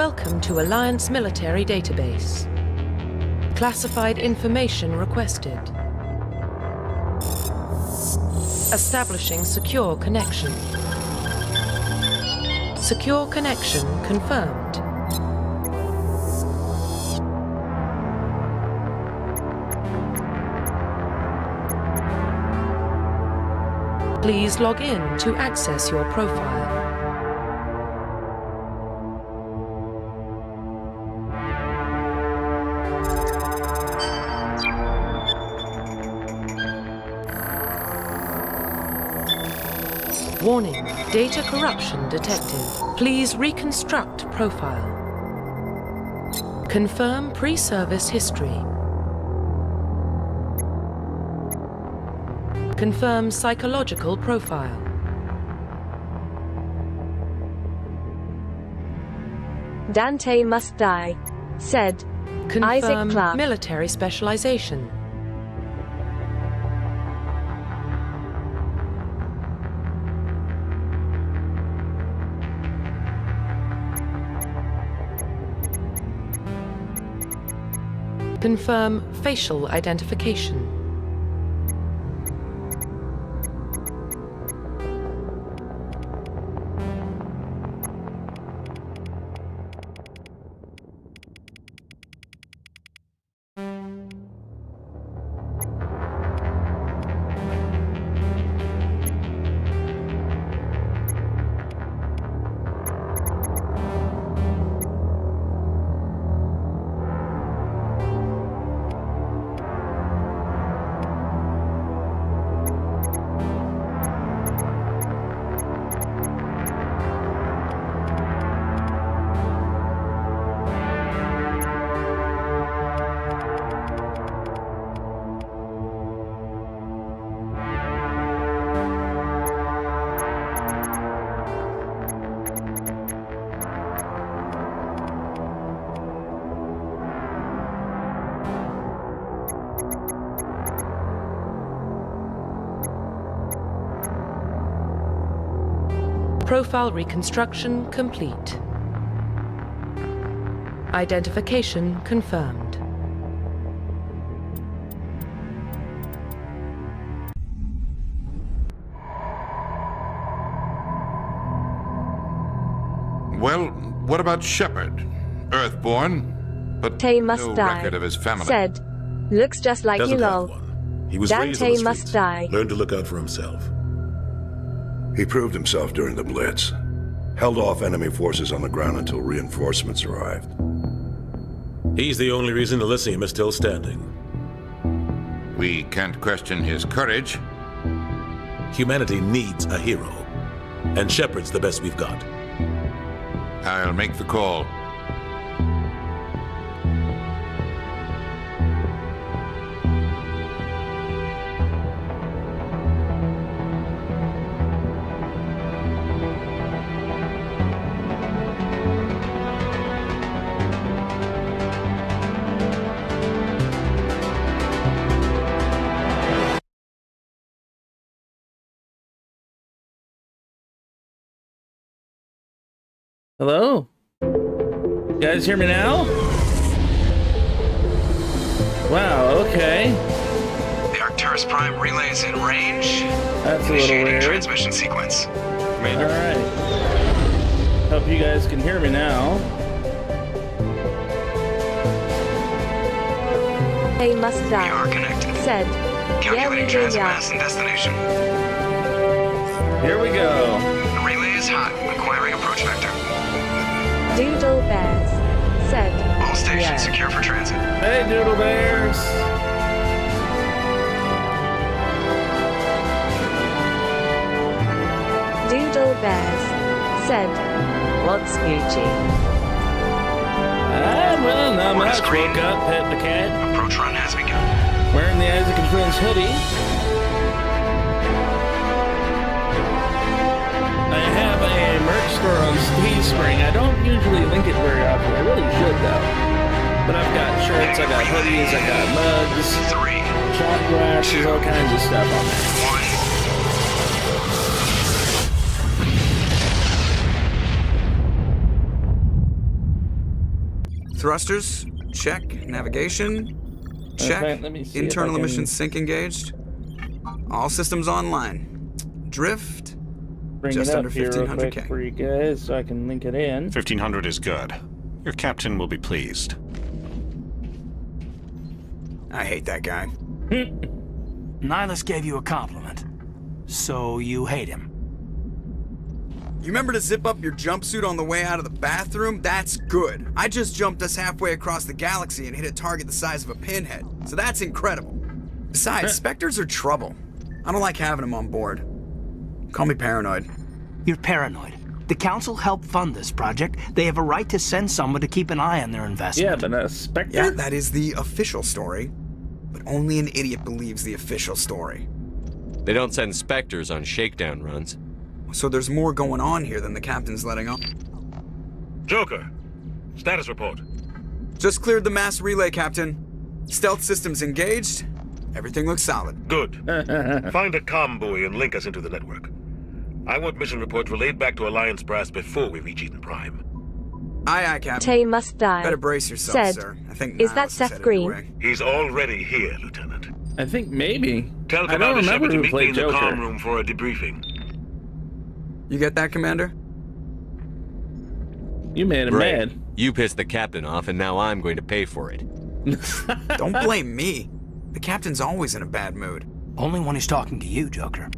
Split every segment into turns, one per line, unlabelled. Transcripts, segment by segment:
Welcome to Alliance Military Database. Classified information requested. Establishing secure connection. Secure connection confirmed. Please log in to access your profile. Warning, data corruption detected. Please reconstruct profile. Confirm pre-service history. Confirm psychological profile.
Dante must die, said
Confirm
Isaac Clarke.
military specialization. Confirm facial identification. Profile reconstruction complete. Identification confirmed.
Well, what about Shepard? Earthborn, but
Dante must
no
die,
record of his family.
said looks just like
Doesn't
you,
have
lol.
one. He was raised on
Dante
the
must
streets.
die.
Learned to look out for himself.
He proved himself during the Blitz. Held off enemy forces on the ground until reinforcements arrived.
He's the only reason Elysium is still standing.
We can't question his courage.
Humanity needs a hero. And Shepard's the best we've got.
I'll make the call.
Hello? You guys hear me now? Wow, okay.
The Arcturus Prime relay is in range.
That's a little
Initiating
weird.
transmission sequence. Commander.
Alright. Hope you guys can hear me now.
They must
We
die,
are connected.
said
Calculating
Gary
transit
Villa.
mass and destination.
Here we go.
The relay is hot. Acquiring approach vector.
Doodle Bears, said
All stations
Yeah.
secure for transit.
Hey, Doodle Bears.
Doodle Bears, said what's Gucci?
Well, not
Order
much.
screen.
Woke up, pet the cat,
Approach run has begun.
wearing the Isaac and Friends hoodie. I have a merch store on Teespring. I don't usually link it very often. I really should, though. But I've got shirts, I got hoodies, I got mugs,
3,
shot glasses, all kinds of stuff on there.
1.
Thrusters, check. Navigation, check.
Okay, let me see if
Internal
I can-
emissions sync engaged. All systems online. Drift,
Bring
just
it
under
up here real
1500K.
quick for you guys so I can link it in.
1500 is good. Your captain will be pleased.
I hate that guy.
Nihilus gave you a compliment. So you hate him.
You remember to zip up your jumpsuit on the way out of the bathroom? That's good. I just jumped us halfway across the galaxy and hit a target the size of a pinhead. So that's incredible. Besides, Spectres are trouble. I don't like having them on board. Call me paranoid.
You're paranoid. The Council helped fund this project. They have a right to send someone to keep an eye on their investment.
Yeah, but a Spectre?
Yeah, that is the official story. But only an idiot believes the official story.
They don't send Spectres on shakedown runs.
So there's more going on here than the captain's letting on.
Joker, status report.
Just cleared the mass relay, Captain. Stealth systems engaged. Everything looks solid.
Good. Find a comm buoy and link us into the network. I want mission reports relayed back to Alliance brass before we reach Eden Prime.
Aye, aye, Captain.
Tay must die.
Better brace yourself,
Said,
sir. I think
is that
Nihilus
Seth
headed
Green?
your way.
He's already here, Lieutenant.
I think maybe.
Tell
I don't
Commander
remember
Shepard to
who
meet me
played
in the
Joker.
comm room for a debriefing.
You get that, Commander?
You made him
Great.
mad.
You pissed the captain off, and now I'm going to pay for it.
Don't blame me. The captain's always in a bad mood.
Only when he's talking to you, Joker.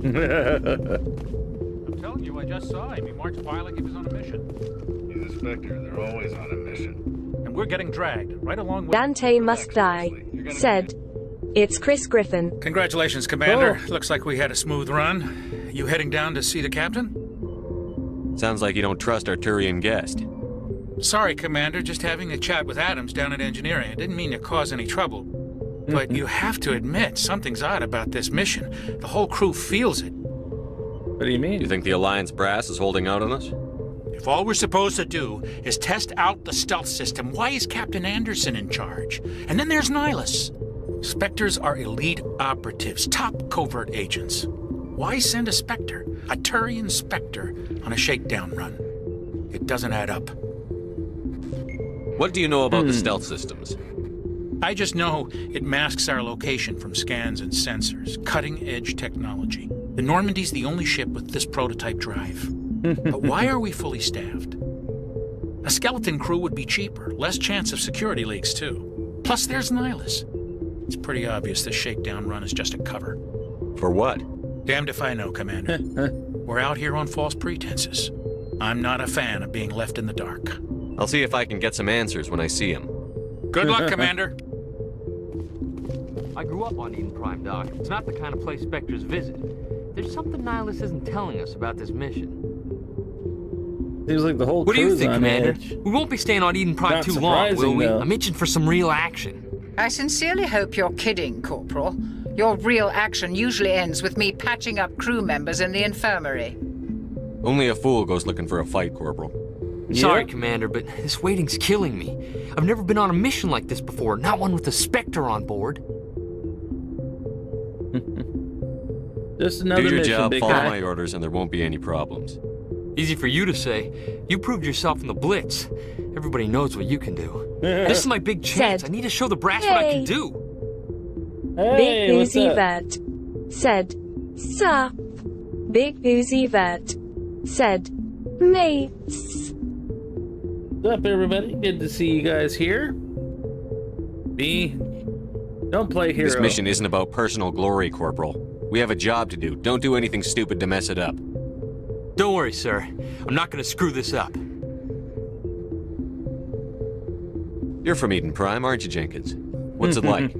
I'm telling you, I just saw him. He marched by like he was on a mission.
He's a Spectre. They're always on a mission.
And we're getting dragged, right along with...
Dante must die. Said, it's Chris Griffin.
Congratulations, Commander.
Oh.
Looks like we had a smooth run. You heading down to see the captain?
Sounds like you don't trust our Turian guest.
Sorry, Commander. Just having a chat with Adams down at engineering. I didn't mean to cause any trouble. But you have to admit, something's odd about this mission. The whole crew feels it.
What do you mean?
You think the Alliance brass is holding out on us?
If all we're supposed to do is test out the stealth system, why is Captain Anderson in charge? And then there's Nihilus. Spectres are elite operatives, top covert agents. Why send a Spectre, a Turian Spectre, on a shakedown run? It doesn't add up.
What do you know about the stealth systems?
I just know it masks our location from scans and sensors. Cutting-edge technology. The Normandy's the only ship with this prototype drive. But why are we fully staffed? A skeleton crew would be cheaper, less chance of security leaks, too. Plus, there's Nihilus. It's pretty obvious this shakedown run is just a cover.
For what?
Damned if I know, Commander. We're out here on false pretenses. I'm not a fan of being left in the dark.
I'll see if I can get some answers when I see him.
Good luck, Commander.
I grew up on Eden Prime, Doc. It's not the kind of place Spectres visit. There's something Nihilus isn't telling us about this mission.
Seems like the whole
What do you
crew's
think,
on
Commander?
edge.
We won't be staying on Eden Prime
Not
too long, will
surprising,
we?
though.
I'm itching for some real action.
I sincerely hope you're kidding, Corporal. Your real action usually ends with me patching up crew members in the infirmary.
Only a fool goes looking for a fight, Corporal.
Sorry, Commander, but this waiting's killing me. I've never been on a mission like this before, not one with a Spectre on board.
Just another
Do your
mission,
job,
big
follow
guy.
my orders, and there won't be any problems.
Easy for you to say. You proved yourself in the Blitz. Everybody knows what you can do. This is my big chance. I need to show the brass what I can do.
Hey,
Big
what's
Uzi
up?
Vert. Said, sup. Big Uzi Vert. Said, mates.
What's up, everybody? Good to see you guys here. B, don't play hero.
This mission isn't about personal glory, Corporal. We have a job to do. Don't do anything stupid to mess it up.
Don't worry, sir. I'm not going to screw this up.
You're from Eden Prime, aren't you, Jenkins? What's it like?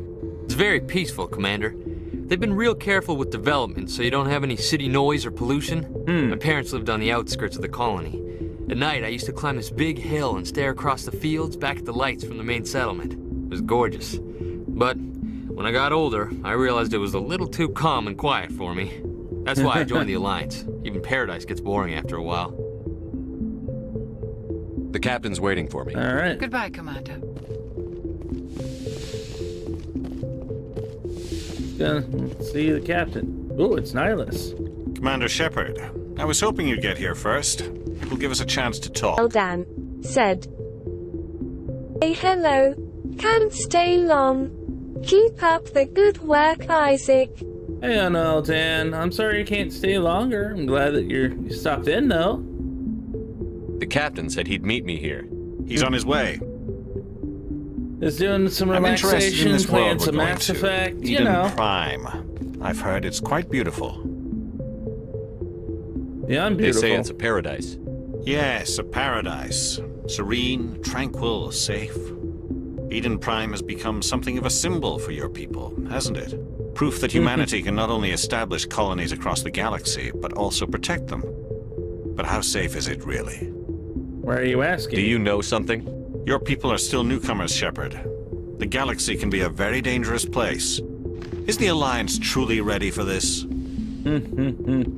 It's very peaceful, Commander. They've been real careful with development, so you don't have any city noise or pollution. My parents lived on the outskirts of the colony. At night, I used to climb this big hill and stare across the fields back at the lights from the main settlement. It was gorgeous. But when I got older, I realized it was a little too calm and quiet for me. That's why I joined the Alliance. Even Paradise gets boring after a while.
The captain's waiting for me.
All right.
Goodbye, Commander.
Gonna see the captain. Oh, it's Nihilus.
Commander Shepard, I was hoping you'd get here first. It will give us a chance to talk.
Well, Dan. said, "Hey, hello. Can't stay long. Keep up the good work, Isaac."
Hey, Unaldan. I'm sorry you can't stay longer. I'm glad that you stopped in, though.
The captain said he'd meet me here.
He's on his way.
Is doing some
I'm interested in
relaxation,
this
playing
world we're
some
going
Mass
to.
Effect, you
Eden
know.
Prime. I've heard it's quite beautiful.
Yeah, I'm
They
beautiful.
say it's a paradise.
Yes, a paradise. Serene, tranquil, safe. Eden Prime has become something of a symbol for your people, hasn't it? Proof that humanity can not only establish colonies across the galaxy, but also protect them. But how safe is it really?
Why are you asking?
Do you know something?
Your people are still newcomers, Shepard. The galaxy can be a very dangerous place. Is the Alliance truly ready for this?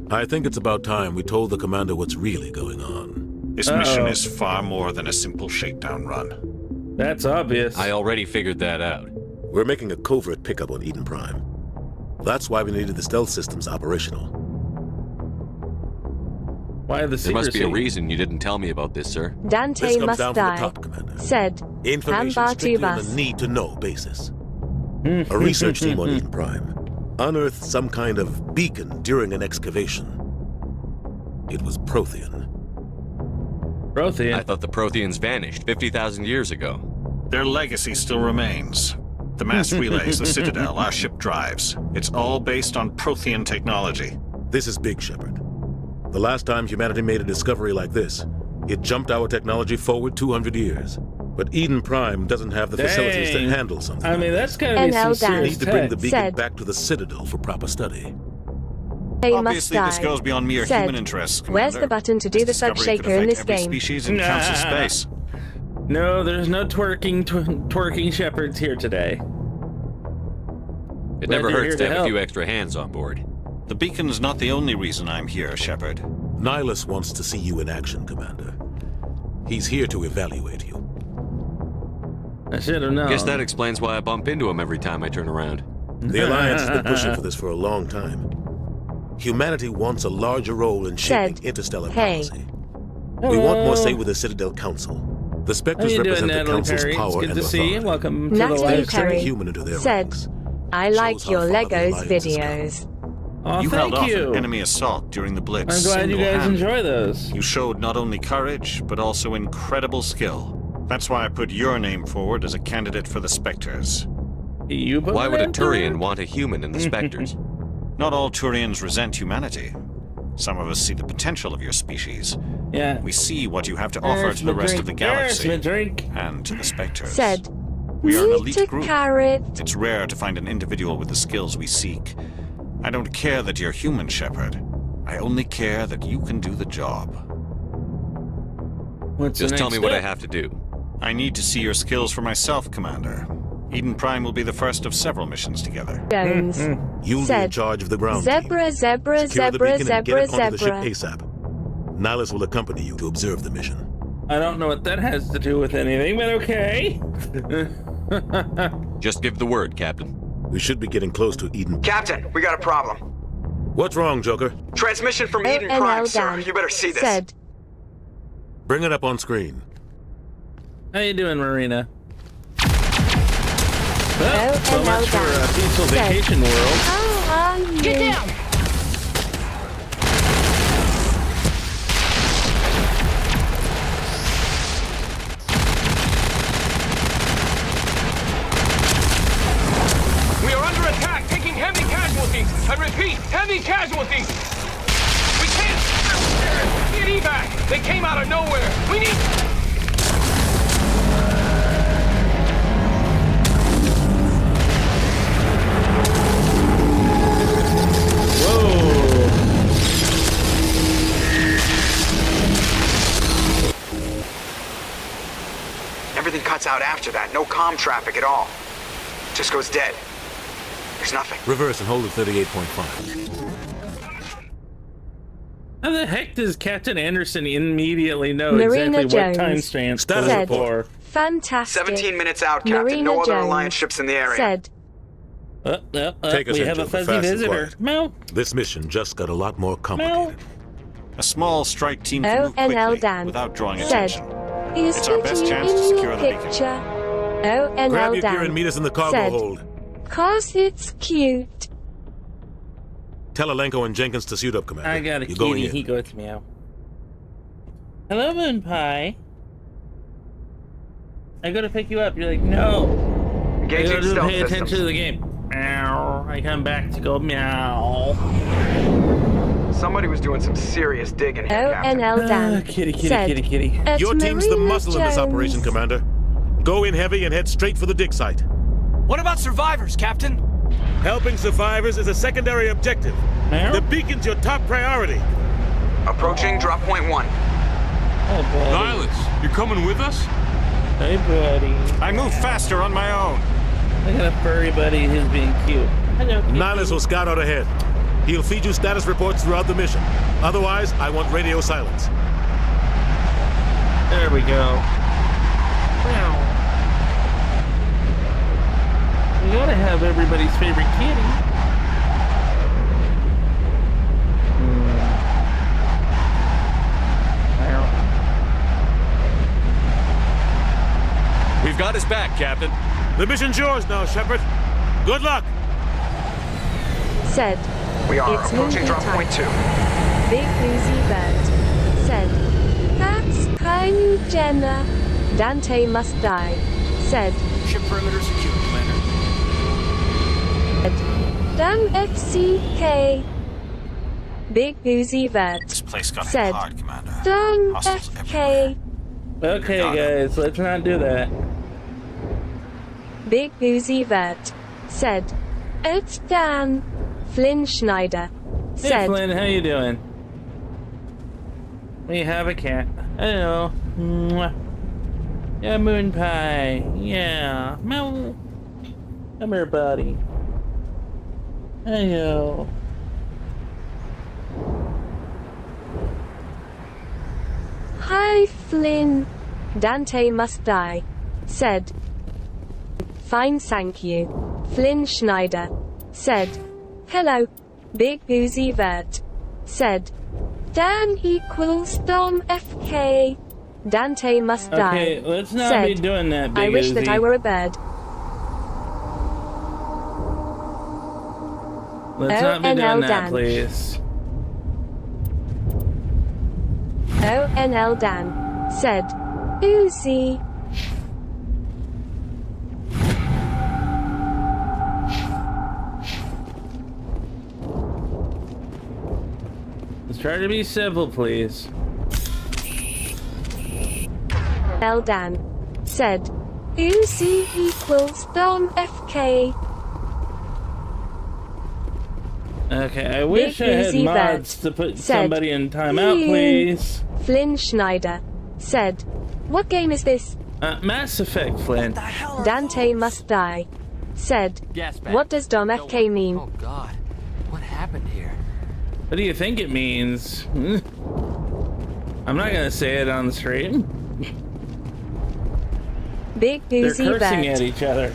I think it's about time we told the commander what's really going on.
This mission is far more than a simple shakedown run.
That's obvious.
I already figured that out.
We're making a covert pickup on Eden Prime. That's why we needed the stealth systems operational.
Why the secrecy?
There must be a reason you didn't tell me about this, sir.
Dante
This comes
must
down from the
die,
top, Commander.
said
Information strictly on a
Ambatubas.
need-to-know basis. A research team on Eden Prime unearthed some kind of beacon during an excavation. It was Prothean.
Prothean?
I thought the Protheans vanished 50,000 years ago.
Their legacy still remains. The mass relays, the Citadel, our ship drives. It's all based on Prothean technology.
This is big, Shepard. The last time humanity made a discovery like this, it jumped our technology forward 200 years. But Eden Prime doesn't have the facilities to handle something.
I mean, that's gotta be some
We
serious
need to bring the
tech.
beacon back to the Citadel for proper study.
They must
Obviously, this
die,
goes beyond mere
said,
human interests,
"Where's
Commander.
the button to do the
This
sub
discovery could
shaker in
affect
this
every
game?"
species in council space.
No, there's no twerking shepherds here today.
It
Glad
never
you're
hurts
here
to
to
have a
help.
few extra hands on board.
The beacon's not the only reason I'm here, Shepard.
Nihilus wants to see you in action, Commander. He's here to evaluate you.
I should have known.
Guess that explains why I bump into him every time I turn around.
The Alliance has been pushing for this for a long time. Humanity wants a larger role in shaping interstellar policy. We want more say with the Citadel Council. The
How
Spectres
you doing,
represent the
Natalie
Council's
Perry? It's
power
good
and
to see you.
authority.
Welcome to the
Natalie
live
Turning
Perry
human into their
said,
ranks.
"I like
Shows how
your
far the
Legos
Alliance has
videos."
Oh,
You held
thank
off
you.
an enemy assault during the Blitz.
I'm glad you guys
single-handed.
enjoy those.
You showed not only courage, but also incredible skill. That's why I put your name forward as a candidate for the Spectres.
You put
Why would
my
a
name
Turian
forward?
want a human in the Spectres?
Not all Turians resent humanity. Some of us see the potential of your species.
Yeah.
We see what you have to offer
There's
to the
my
rest
drink.
of the
There's
galaxy
my drink.
and to the Spectres.
Said,
We are an
"Need
elite
a
group.
carrot."
It's rare to find an individual with the skills we seek. I don't care that you're human, Shepard. I only care that you can do the job.
What's
Just
the
tell
next
me what I
step?
have to do.
I need to see your skills for myself, Commander. Eden Prime will be the first of several missions together.
Jones
You'll be in
said,
charge of the ground
"Zebra,
team.
zebra,
Secure the
zebra,
beacon and
zebra,
get it onto the ship
zebra."
ASAP. Nihilus will accompany you to observe the mission.
I don't know what that has to do with anything, but okay.
Just give the word, Captain.
We should be getting close to Eden.
Captain, we got a problem.
What's wrong, Joker?
Transmission from Eden
ONL
Prime, sir.
Dan
You better see this.
said,
Bring it up on screen.
How you doing, Marina? Well, so
ONL
much for
Dan
Peaceful
said,
Vacation World.
"How are you?"
Get down!
We are under attack, taking heavy casualties. I repeat, heavy casualties. We can't get evac. They came out of nowhere. We need.
Everything cuts out after that. No comm traffic at all. Just goes dead. There's nothing.
Reverse and hold at 38.5.
How the heck does Captain Anderson immediately know
Marina
exactly what
Jones
timestamp
Status
said,
for?
"Fantastic."
17 minutes out, Captain.
Marina
No other
Jones
Alliance ships in the area.
said,
Take us
we
in,
have a
Joker,
fuzzy
fast and
visitor.
quiet.
Meow.
This mission just got a lot more complicated.
A small strike team can move
ONL
quickly
Dan
without drawing
said,
attention.
Is
It's our
putting
best
you
chance to
in
secure
your
the beacon.
picture. Oh, and
Grab
L
your gear and meet
Dan
us in the cargo
said,
hold.
"'Cause it's cute."
Tell Alenko and Jenkins to suit up, Commander.
I got a
You're going
kitty.
in.
He goes meow. Hello, Moon Pie. I go to pick you up. You're like, no.
Engaging
I go to
stealth
pay attention
systems.
to the game. Meow. I come back to go meow.
Somebody was doing some serious digging here,
Oh,
Captain.
and L Dan
Kitty.
said,
Your team's the muscle in this
Jones.
operation, Commander. Go in heavy and head straight for the dig site.
What about survivors, Captain?
Helping survivors is a secondary objective. The beacon's your top priority.
Approaching drop point 1.
Oh, buddy.
Nihilus, you coming with us?
Hey, buddy.
I move faster on my own.
I got a furry buddy who's being cute. Hello, kitty.
Nihilus will scout out ahead. He'll feed you status reports throughout the mission. Otherwise, I want radio silence.
There we go. Wow. We gotta have everybody's favorite kitty.
We've got his back, Captain.
The mission's yours now, Shepard. Good luck.
Said,
We are
"It's
approaching
movie
drop
time."
point 2.
Big Boozy Bird said, "That's Kylie Jenner. Dante must die." Said,
Ship perimeter secure, Commander.
"Damn FCK." Big Boozy Bird
This place got hit
said,
hard, Commander.
"Damn
Hostiles
FK."
Okay, guys, let's not do that.
Big Boozy Vert said, "It's Dan." Flynn Schneider
Hey,
said,
Flynn, how you doing? We have a cat. Hello. Mwah. Yeah, Moon Pie. Yeah. Meow. Come here, buddy. Hello.
"Hi, Flynn. Dante must die." Said, "Fine, thank you." Flynn Schneider said, "Hello." Big Boozy Vert said, "Dan equals Dom FK. Dante must die."
Okay, let's not
said,
be doing that, Big
"I wish that
Uzi.
I were a bird."
Let's not be
ONL
doing that,
Dan.
please.
ONL Dan said, "Uzi."
Let's try to be civil, please.
L Dan said, "Uzi equals Dom FK."
Okay, I wish I
Big
had
Uzi
mods
Vert
to put
said,
somebody in timeout,
"Ian."
please.
Flynn Schneider said, "What game is this?"
Mass Effect, Flynn.
Dante must die said,
Gas bag.
"What does Dom FK mean?"
Oh God, what happened here?
What do you think it means? I'm not gonna say it on the stream.
Big
They're
Boozy
cursing
Vert.
at each other.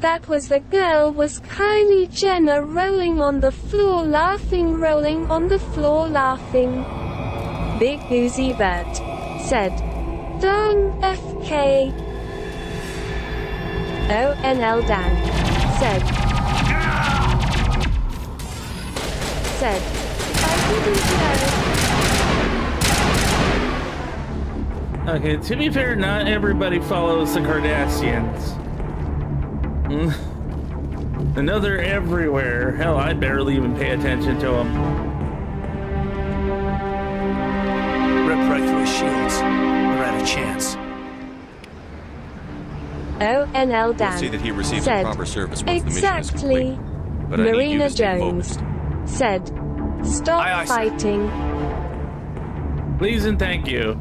"That was the girl was Kylie Jenner rolling on the floor laughing, rolling on the floor laughing." Big Boozy Vert said, "Dom FK." ONL Dan said, "I didn't know."
Okay, to be fair, not everybody follows the Kardashians. I know they're everywhere. Hell, I barely even pay attention to them.
Rip right through his shields. We're out of chance.
ONL Dan
See that he receives
said,
proper service once the mission is
"Exactly."
complete. But I need you
Marina
to stay
Jones
focused.
said, "Stop
Aye, aye, sir."
fighting."
Please and thank you.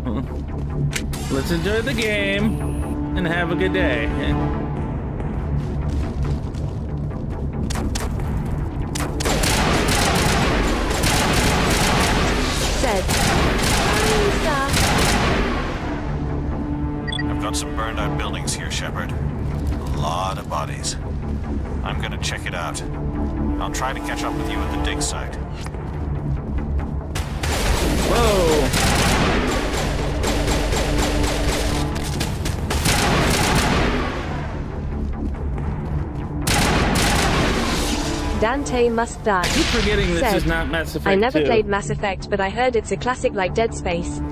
Let's enjoy the game and have a good day.
Said,
I've got some burned out buildings here, Shepard. A lot of bodies. I'm gonna check it out. I'll try to catch up with you at the dig site.
Whoa!
Dante must die.
Keep forgetting this
Said,
is not Mass Effect
I never
2.
played Mass Effect, but I heard it's a classic like Dead Space.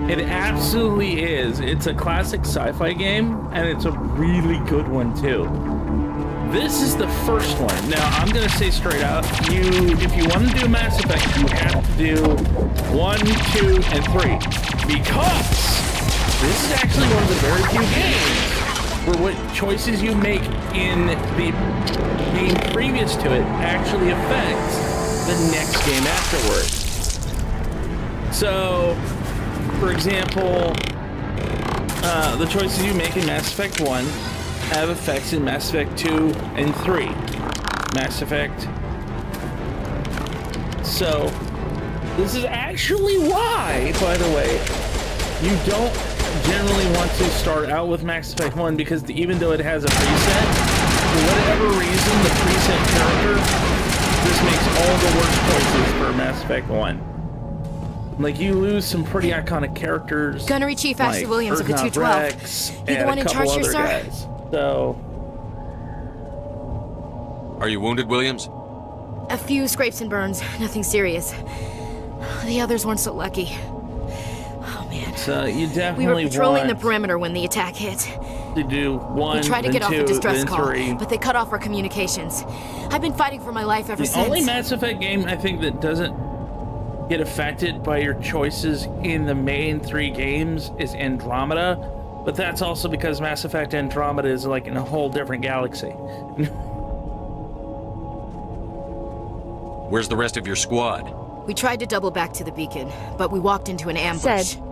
It absolutely is. It's a classic sci-fi game, and it's a really good one too. This is the first one. Now, I'm gonna say straight out, if you want to do Mass Effect, you have to do 1, 2, and 3. Because this is actually one of the very few games where what choices you make in the game previous to it actually affects the next game afterwards. So, for example, the choices you make in Mass Effect 1 have effects in Mass Effect 2 and 3. Mass Effect. So, this is actually why, by the way, you don't generally want to start out with Mass Effect 1, because even though it has a preset, for whatever reason, the preset character just makes all the worst choices for Mass Effect 1. Like, you lose some pretty iconic characters.
Gunnery Chief Ashley
like
Williams of the
Erdnot
212.
Rex
You the
and
one
a
in
couple
charge here,
other
sir?
guys. So,
Are you wounded, Williams?
A few scrapes and burns, nothing serious. The others weren't so lucky. Oh man.
so you
We
definitely
were patrolling the
want
perimeter when the attack hit.
to do 1,
We tried to
then
get off
2,
a distress
then
call,
3.
but they cut off our communications. I've been fighting for my life ever
The
since.
only Mass Effect game I think that doesn't get affected by your choices in the main 3 games is Andromeda, but that's also because Mass Effect Andromeda is like in a whole different galaxy.
Where's the rest of your squad?
We tried to double back to the beacon, but we walked into an ambush.
Said,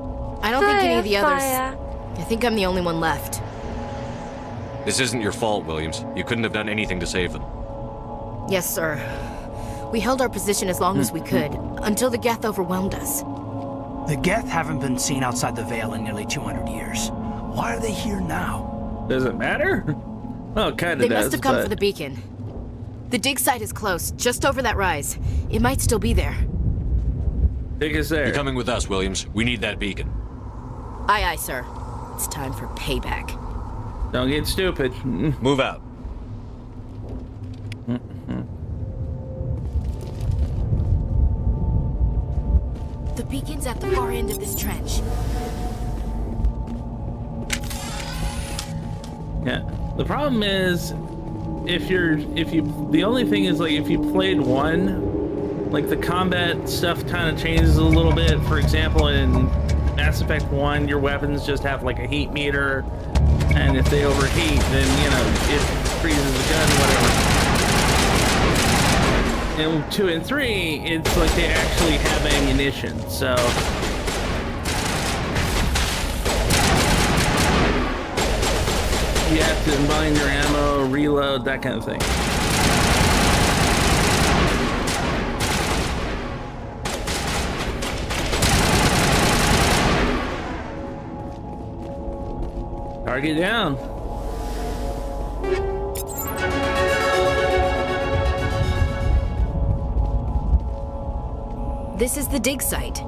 I don't think any of the others...
fire.
I think I'm the only one left.
This isn't your fault, Williams. You couldn't have done anything to save them.
Yes, sir. We held our position as long as we could, until the Geth overwhelmed us.
The Geth haven't been seen outside the Veil in nearly 200 years. Why are they here now?
Does it matter? Well, it kind of
They
does.
must have come
but
for the beacon. The dig site is close, just over that rise. It might still be there.
Dig is there.
You're coming with us, Williams. We need that beacon.
Aye, aye, sir. It's time for payback.
Don't get stupid.
Move out.
The beacon's at the far end of this trench.
Yeah. The problem is, the only thing is, like, if you played 1, like, the combat stuff kind of changes a little bit. For example, in Mass Effect 1, your weapons just have, like, a heat meter, and if they overheat, then, you know, it freezes the gun, whatever. In 2 and 3, it's like they actually have ammunition, so... You have to bind your ammo, reload, that kind of thing. Target down.
This is the dig site.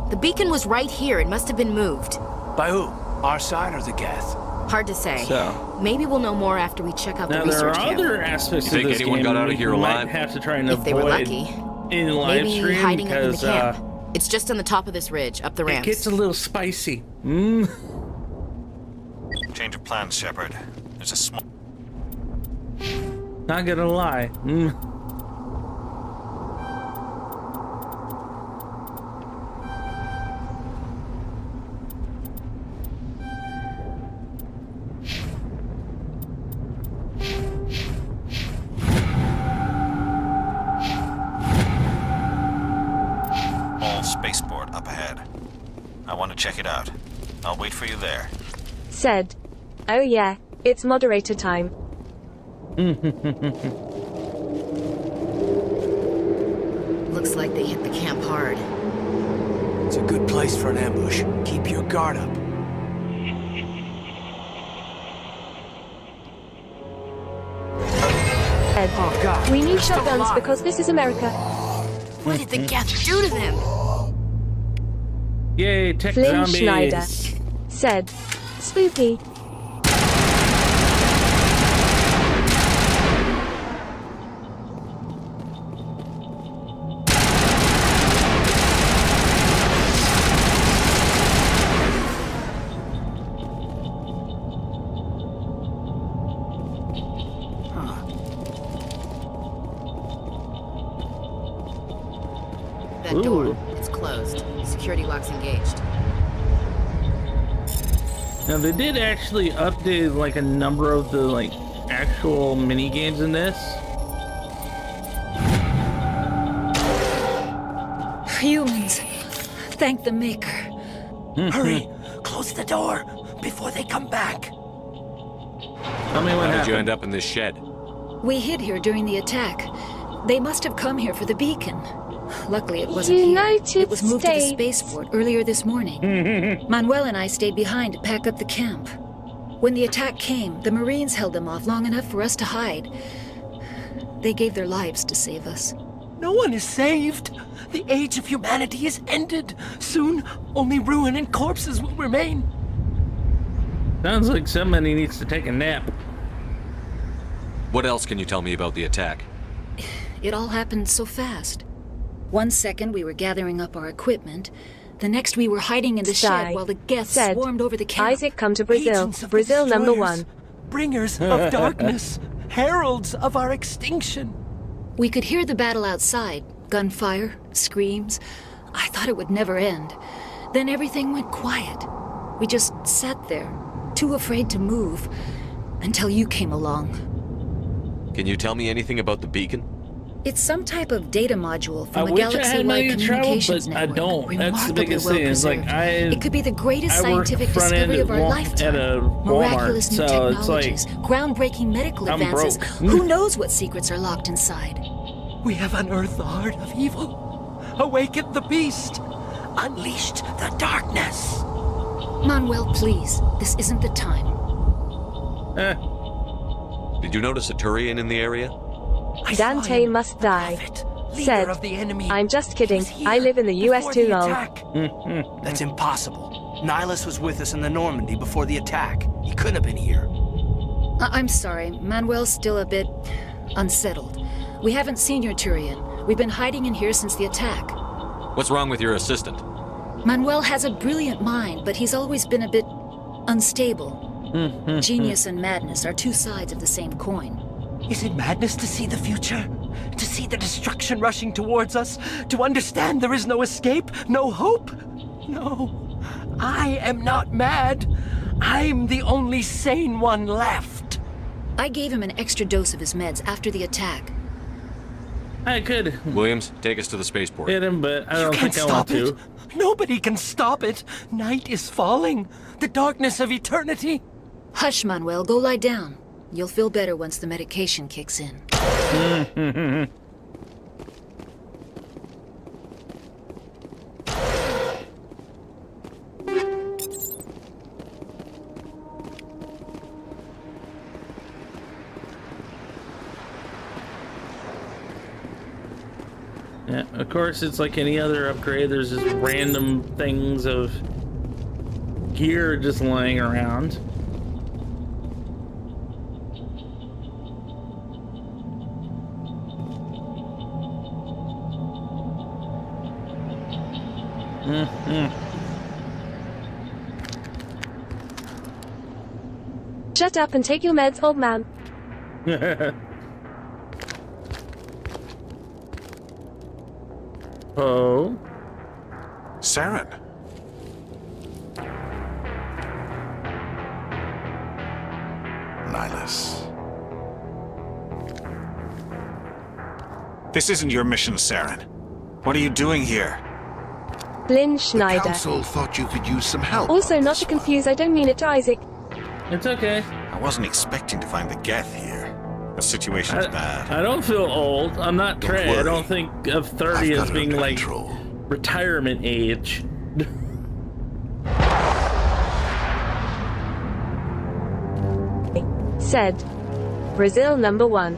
The beacon was right here. It must have been moved.
By who? Our side or the Geth?
Hard to say.
So,
Maybe we'll know more after we check out the
now there
research
are
camp.
other aspects
You
of
think
this
anyone
game
got out of
we
here
might
alive?
have to try and
If they were
avoid
lucky.
in
Maybe
Livestream,
hiding under the
because
camp. It's just on the top of this ridge, up the
it
ramps.
gets a little spicy.
Change of plans, Shepard. There's a small...
Not gonna lie.
spaceport up ahead. I want to check it out. I'll wait for you there.
Said, oh yeah, it's moderator time.
Looks like they hit the camp hard.
It's a good place for an ambush. Keep your guard up.
Ed,
Oh God.
we need
They're still
shotguns
alive.
because this is America.
What did the Geth do to them?
Yay, tech
Flynn
zombies.
Schneider said, spooky.
that door. It's closed. Security lock's engaged.
Now they did actually update like a number of the like actual mini games in this.
Humans, thank the Maker.
Hurry, close the door before they come back.
Tell me what
How
happened.
did you end up in this shed?
We hid here during the attack. They must have come here for the beacon. Luckily, it wasn't
United
here. It was moved to the
States.
spaceport earlier this morning. Manuel and I stayed behind to pack up the camp. When the attack came, the Marines held them off long enough for us to hide. They gave their lives to save us.
No one is saved. The age of humanity is ended. Soon, only ruin and corpses will remain.
Sounds like somebody needs to take a nap.
What else can you tell me about the attack?
It all happened so fast. 1 second we were gathering up our equipment. The next we were hiding in the
Sky
shed while the guests
said,
swarmed over the camp.
Isaac, come to Brazil.
Agents of
Brazil
the
number
destroyers,
1.
Bringers of darkness. Heralds of our extinction.
We could hear the battle outside. Gunfire, screams. I thought it would never end. Then everything went quiet. We just sat there, too afraid to move, until you came along.
Can you tell me anything about the beacon?
It's some type of data module
I
from a
wish I had
galaxy-wide
money to travel,
communications
but I
network.
don't. That's the
Remarkably
biggest
well
thing. It's like
preserved. It could be the greatest
I work
scientific
front end
discovery of our
at
lifetime.
a Walmart,
Miraculous new
so it's
technologies,
like
groundbreaking medical
I'm
advances.
broke.
Who knows what secrets are locked inside?
We have unearthed the heart of evil, awakened the beast, unleashed the darkness.
Manuel, please. This isn't the time.
Did you notice a Turian in the area?
Dante must die. Said,
of the enemy.
I'm just kidding. I live in the US too long.
That's impossible. Nihilus was with us in the Normandy before the attack. He couldn't have been here.
I'm sorry. Manuel's still a bit unsettled. We haven't seen your Turian. We've been hiding in here since the attack.
What's wrong with your assistant?
Manuel has a brilliant mind, but he's always been a bit unstable. Genius and madness are two sides of the same coin.
Is it madness to see the future? To see the destruction rushing towards us? To understand there is no escape? No hope? No. I am not mad. I'm the only sane one left.
I gave him an extra dose of his meds after the attack.
I could
Williams, take us to the spaceport.
hit him, but I
You
don't
can't
think I want
stop
to.
it. Nobody can stop it. Night is falling. The darkness of eternity.
Hush, Manuel. Go lie down. You'll feel better once the medication kicks in.
Yeah, of course, it's like any other upgrade. There's just random things of gear just lying around.
Shut up and take your meds, old man.
Oh.
Saren. Nihilus.
This isn't your mission, Saren. What are you doing here?
Lynn Schneider.
Council thought you could use some help.
Also, not to confuse, I don't mean it to Isaac.
It's okay.
I wasn't expecting to find the Geth here. The situation's bad.
I don't feel old. I'm not Trey. I don't think of 30 as being like retirement age.
Said, Brazil number 1.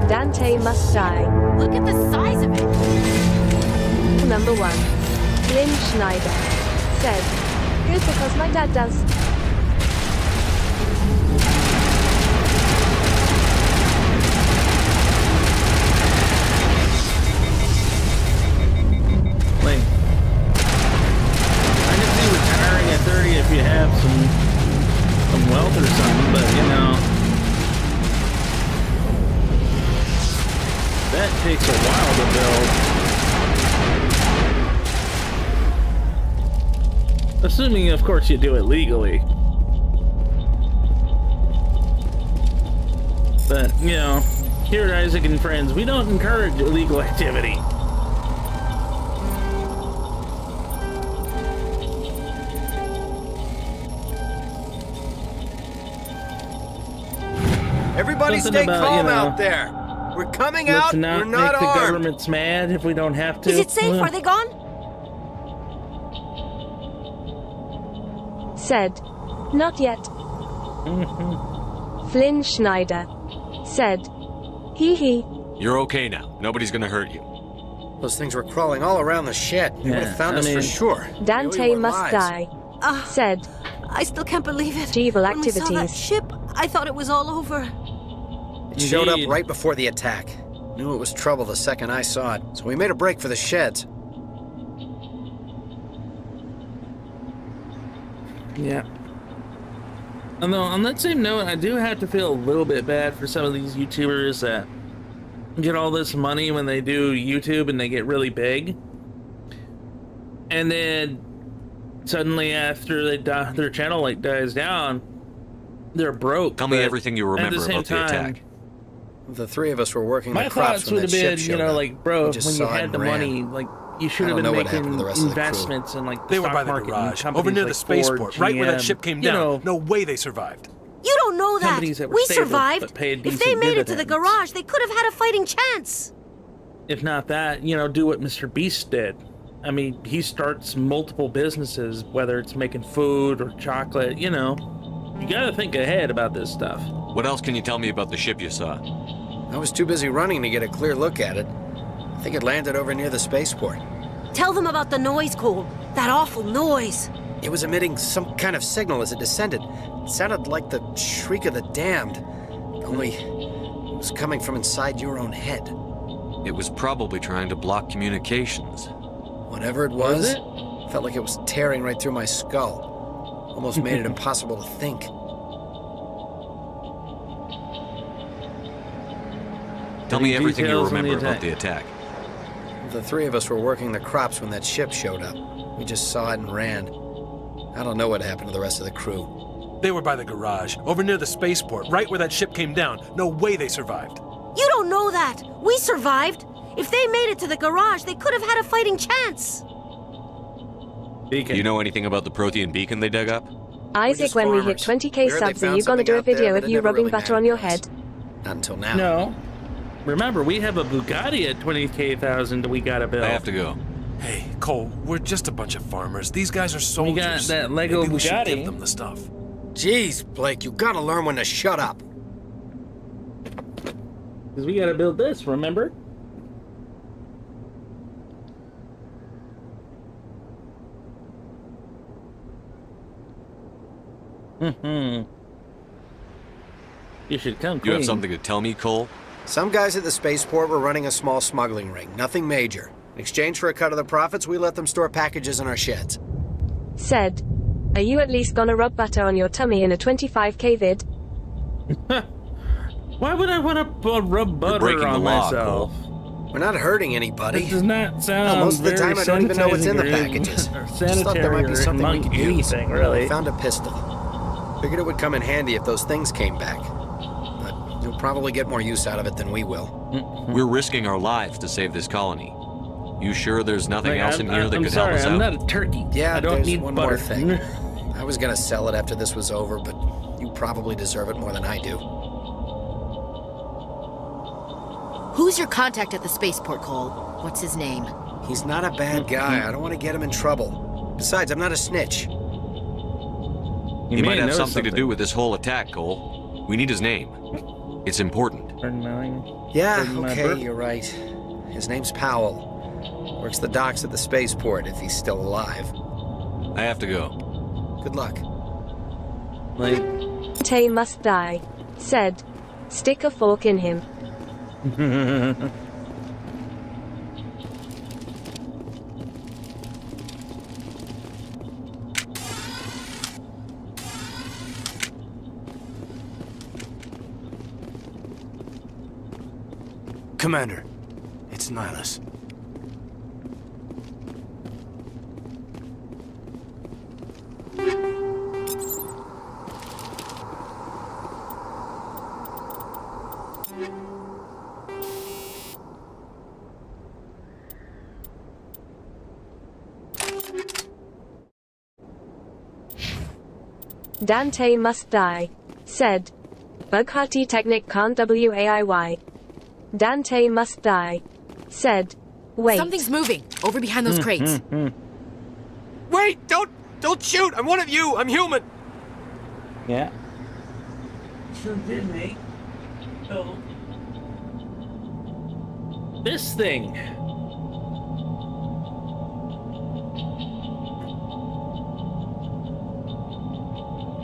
Dante must die.
Look at the size of it.
Number 1. Lynn Schneider. Said, good because my dad does.
Like, I can see retiring at 30 if you have some wealth or something, but you know. Assuming, of course, you do it legally. But, you know, here at Isaac and Friends, we don't encourage illegal activity.
Everybody
Something
stay
about,
calm
you know,
out there. We're coming
Let's
out.
not
We're not
make the
armed.
governments mad if we don't have to.
Is it safe?
Well,
Are they gone?
Said, not yet. Flynn Schneider said, hee hee.
You're okay now. Nobody's gonna hurt you.
Those things were crawling all around the shed. They would have found us for sure.
Dante must die. Said,
I still can't believe it.
Evil
When we saw that
activities.
ship, I thought it was all over.
It showed up
Indeed.
right before the attack. Knew it was trouble the second I saw it, so we made a break for the sheds.
Yeah. Although, on that same note, I do have to feel a little bit bad for some of these YouTubers that get all this money when they do YouTube and they get really big. And then suddenly after they die, their channel like dies down, they're broke.
Tell me
But
everything you
at
remember
the same
about the
time,
attack.
The three of us were working
my
the crops
thoughts
when
would
that
have
ship
been,
showed
you know,
up.
like, bro,
We just
when you
saw it
had
and
the
ran.
money, like, you should
I
have
don't
been
know what happened to
making
the rest of the crew.
investments in, like, the
They were
stock
by the
market
garage,
and companies
over near
like
the spaceport,
Ford,
right where that
GM,
ship came
you
down.
know,
No way they survived.
You don't know that.
Companies that were
We
stable,
survived.
but paid
If they
decent
made it to the
dividends.
garage, they could have had a fighting chance.
If not that, you know, do what Mr. Beast did. I mean, he starts multiple businesses, whether it's making food or chocolate, you know. You gotta think ahead about this stuff.
What else can you tell me about the ship you saw?
I was too busy running to get a clear look at it. I think it landed over near the spaceport.
Tell them about the noise, Cole. That awful noise.
It was emitting some kind of signal as it descended. It sounded like the shriek of the damned. Only it was coming from inside your own head.
It was probably trying to block communications.
Whatever it was, felt like it was tearing right through my skull. Almost made it impossible to think.
Tell me everything you
details on the
remember about
attack.
the attack.
The three of us were working the crops when that ship showed up. We just saw it and ran. I don't know what happened to the rest of the crew.
They were by the garage, over near the spaceport, right where that ship came down. No way they survived.
You don't know that. We survived. If they made it to the garage, they could have had a fighting chance.
Beacon.
You know anything about the Prothean beacon they dug up?
Isaac, when we hit 20k subs, are you gonna do a video of you rubbing butter on your head?
Not until now.
No. Remember, we have a Bugatti at 20,000 we gotta build.
I have to go.
Hey, Cole, we're just a bunch of farmers. These guys are
We
soldiers.
got that Lego
Maybe we should
Bugatti.
give them the stuff.
Jeez, Blake, you gotta learn when to shut up.
Because we gotta build this, remember? You should come
You
clean.
have something to tell me, Cole?
Some guys at the spaceport were running a small smuggling ring, nothing major. In exchange for a cut of the profits, we let them store packages in our sheds.
Said, are you at least gonna rub butter on your tummy in a 25k vid?
Why would I want to rub butter
breaking
on
the law,
myself?
We're not hurting anybody.
That does not sound
Hell, most of the
very
time I don't even know what's in the
sanitizing
packages.
or
Just thought there might be
sanitary or
something we
among
could use.
anything, really.
I found a pistol. Figured it would come in handy if those things came back. But you'll probably get more use out of it than we will.
We're risking our lives to save this colony. You sure there's nothing
Like,
else in here that
I'm
could
sorry,
help us
I'm
out?
not a turkey.
Yeah,
I don't
there's
need
one
butter.
more thing. I was gonna sell it after this was over, but you probably deserve it more than I do.
Who's your contact at the spaceport, Cole? What's his name?
He's not a bad guy. I don't want to get him in trouble. Besides, I'm not a snitch.
He might have something to do with this whole attack, Cole. We need his name. It's important.
Yeah, okay, you're right. His name's Powell. Works the docks at the spaceport if he's still alive.
I have to go.
Good luck.
Tay must die. Said, stick a fork in him.
Commander, it's Nihilus.
Dante must die, said. Bughati Technic can't WAIY. Dante must die, said. Wait.
Something's moving over behind those crates.
Wait! Don't shoot! I'm one of you! I'm human!
Yeah. So did me. Oh. This thing.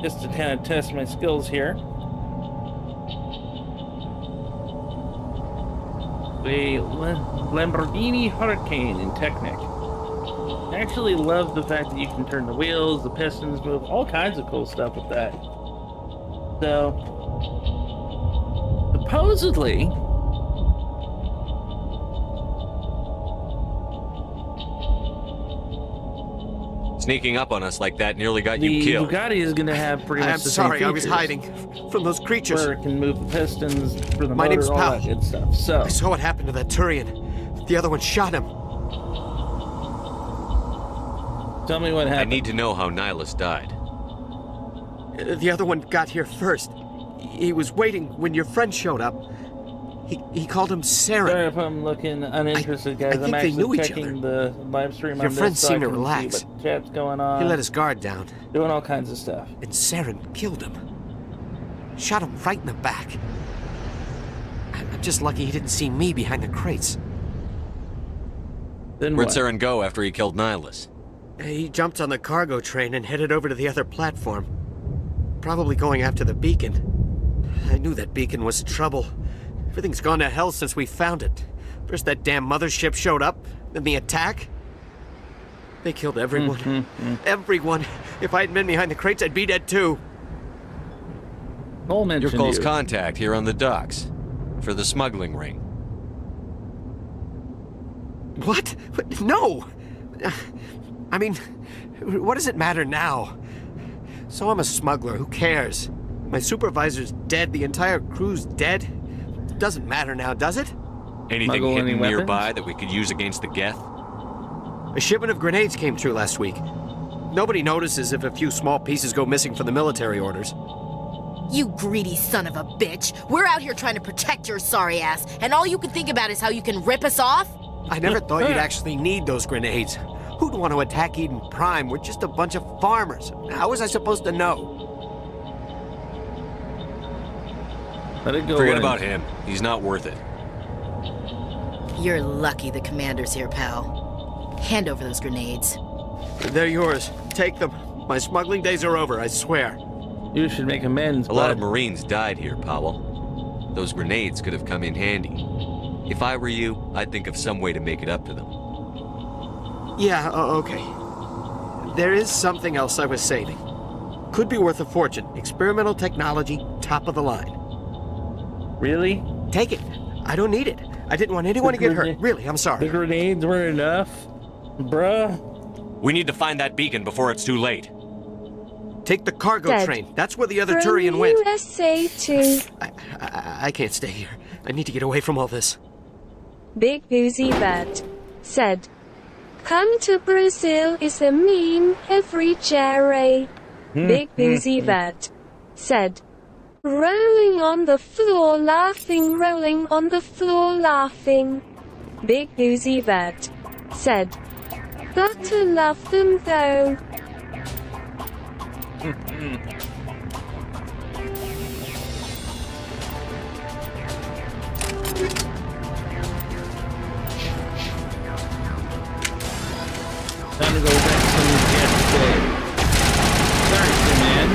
Just to kind of test my skills here. A Lamborghini Hurricane in Technic. I actually love the fact that you can turn the wheels, the pistons move, all kinds of cool stuff with that. So, supposedly,
Sneaking up on us like that nearly got you
the
killed.
Bugatti is going to have pretty much
I'm
the same
sorry, I was
features,
hiding from those creatures.
where it can move the pistons for the
My
motor,
name's
all
Pal.
that good stuff. So,
I saw what happened to that Turian. The other one shot him.
tell me what happened.
I need to know how Nihilus died.
The other one got here first. He was waiting when your friend showed up. He called him Saren.
Sorry if I'm looking uninterested, guys.
I think
I'm
they
actually
knew each
checking the live stream
Your
on
friend
this so
seemed
I
to
can
relax.
see what chat's going on.
He let his guard down.
Doing all kinds of stuff.
And Saren killed him. Shot him right in the back. I'm just lucky he didn't see me behind the crates.
Then
Where'd
what?
Saren go after he killed Nihilus?
He jumped on the cargo train and headed over to the other platform. Probably going after the beacon. I knew that beacon was trouble. Everything's gone to hell since we found it. First that damn mothership showed up, then the attack. They killed everyone. Everyone. If I hadn't been behind the crates, I'd be dead too.
Cole mentioned
Your Cole's
you.
contact here on the docks. For the smuggling ring.
What? No! I mean, what does it matter now? So I'm a smuggler, who cares? My supervisor's dead, the entire crew's dead. It doesn't matter now, does it?
Anything
Smuggle
hidden
any
nearby
weapons?
that we could use against the Geth?
A shipment of grenades came through last week. Nobody notices if a few small pieces go missing from the military orders.
You greedy son of a bitch. We're out here trying to protect your sorry ass, and all you can think about is how you can rip us off?
I never thought you'd actually need those grenades. Who'd want to attack Eden Prime? We're just a bunch of farmers. How was I supposed to know?
Let it go.
Forget
in.
about him. He's not worth it.
You're lucky the commander's here, pal. Hand over those grenades.
They're yours. Take them. My smuggling days are over, I swear.
You should make amends,
A lot of
bud.
Marines died here, Powell. Those grenades could have come in handy. If I were you, I'd think of some way to make it up to them.
Yeah, okay. There is something else I was saving. Could be worth a fortune. Experimental technology, top of the line.
Really?
Take it. I don't need it. I didn't want anyone to get hurt. Really, I'm sorry.
The grenades weren't enough? Bruh.
We need to find that beacon before it's too late.
Take the cargo
Dead.
train. That's where the other
From
Turian went.
USA to
I can't stay here. I need to get away from all this.
Big Boozy Bird said, "Come to Brazil is a meme every Jerry." Big Boozy Bird said, "Rolling on the floor laughing, rolling on the floor laughing." Big Boozy Bird said, "Gotta love them though."
Time to go back to the jet today. Sorry, man.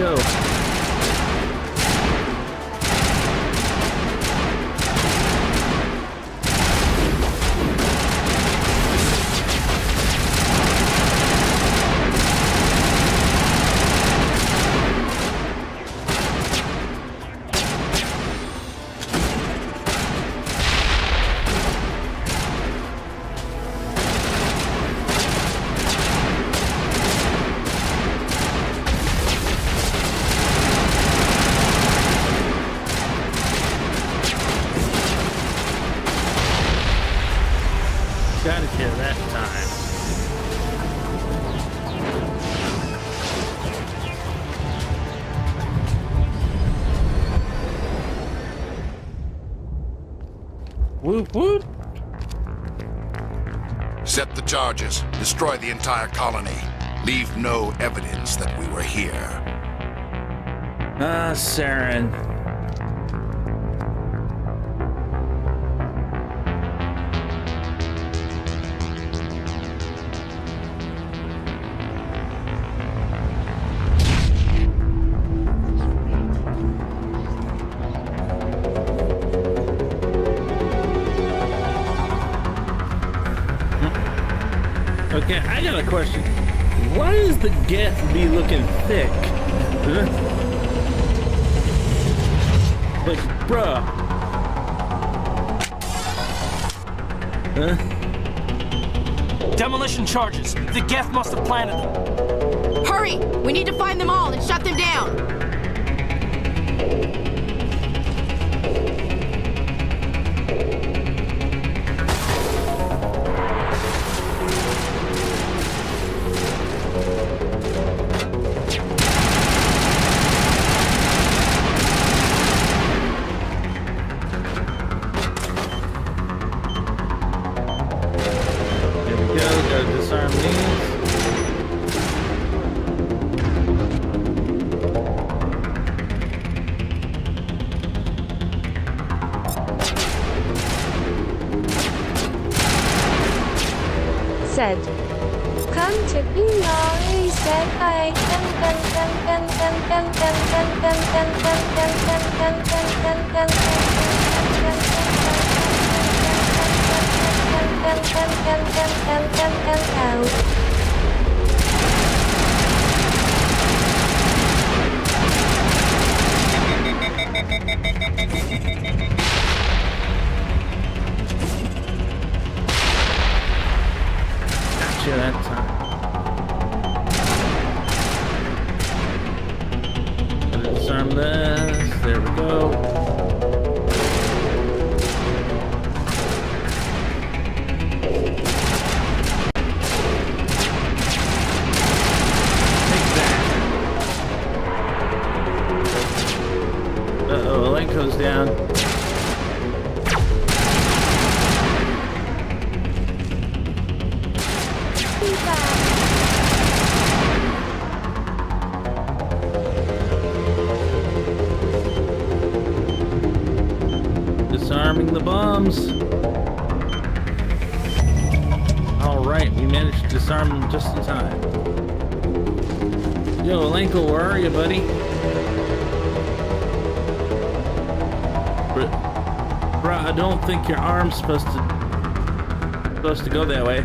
go. Got it here that time. Whoop whoop.
Set the charges. Destroy the entire colony. Leave no evidence that we were here.
Ah, Saren. Okay, I got a question. Why does the geth be looking thick? Huh? Like, bruh. Huh?
Demolition charges. The geth must have planted them.
Hurry! We need to find them all and shut them down.
Said, come to be naughty, said I.
Gotcha that time. Gotta disarm this. There we go. Uh-oh, the light goes down. Disarming the bombs. Alright, we managed to disarm them just in time. Yo, Elenko, where are you, buddy? Bruh, I don't think your arm's supposed to go that way.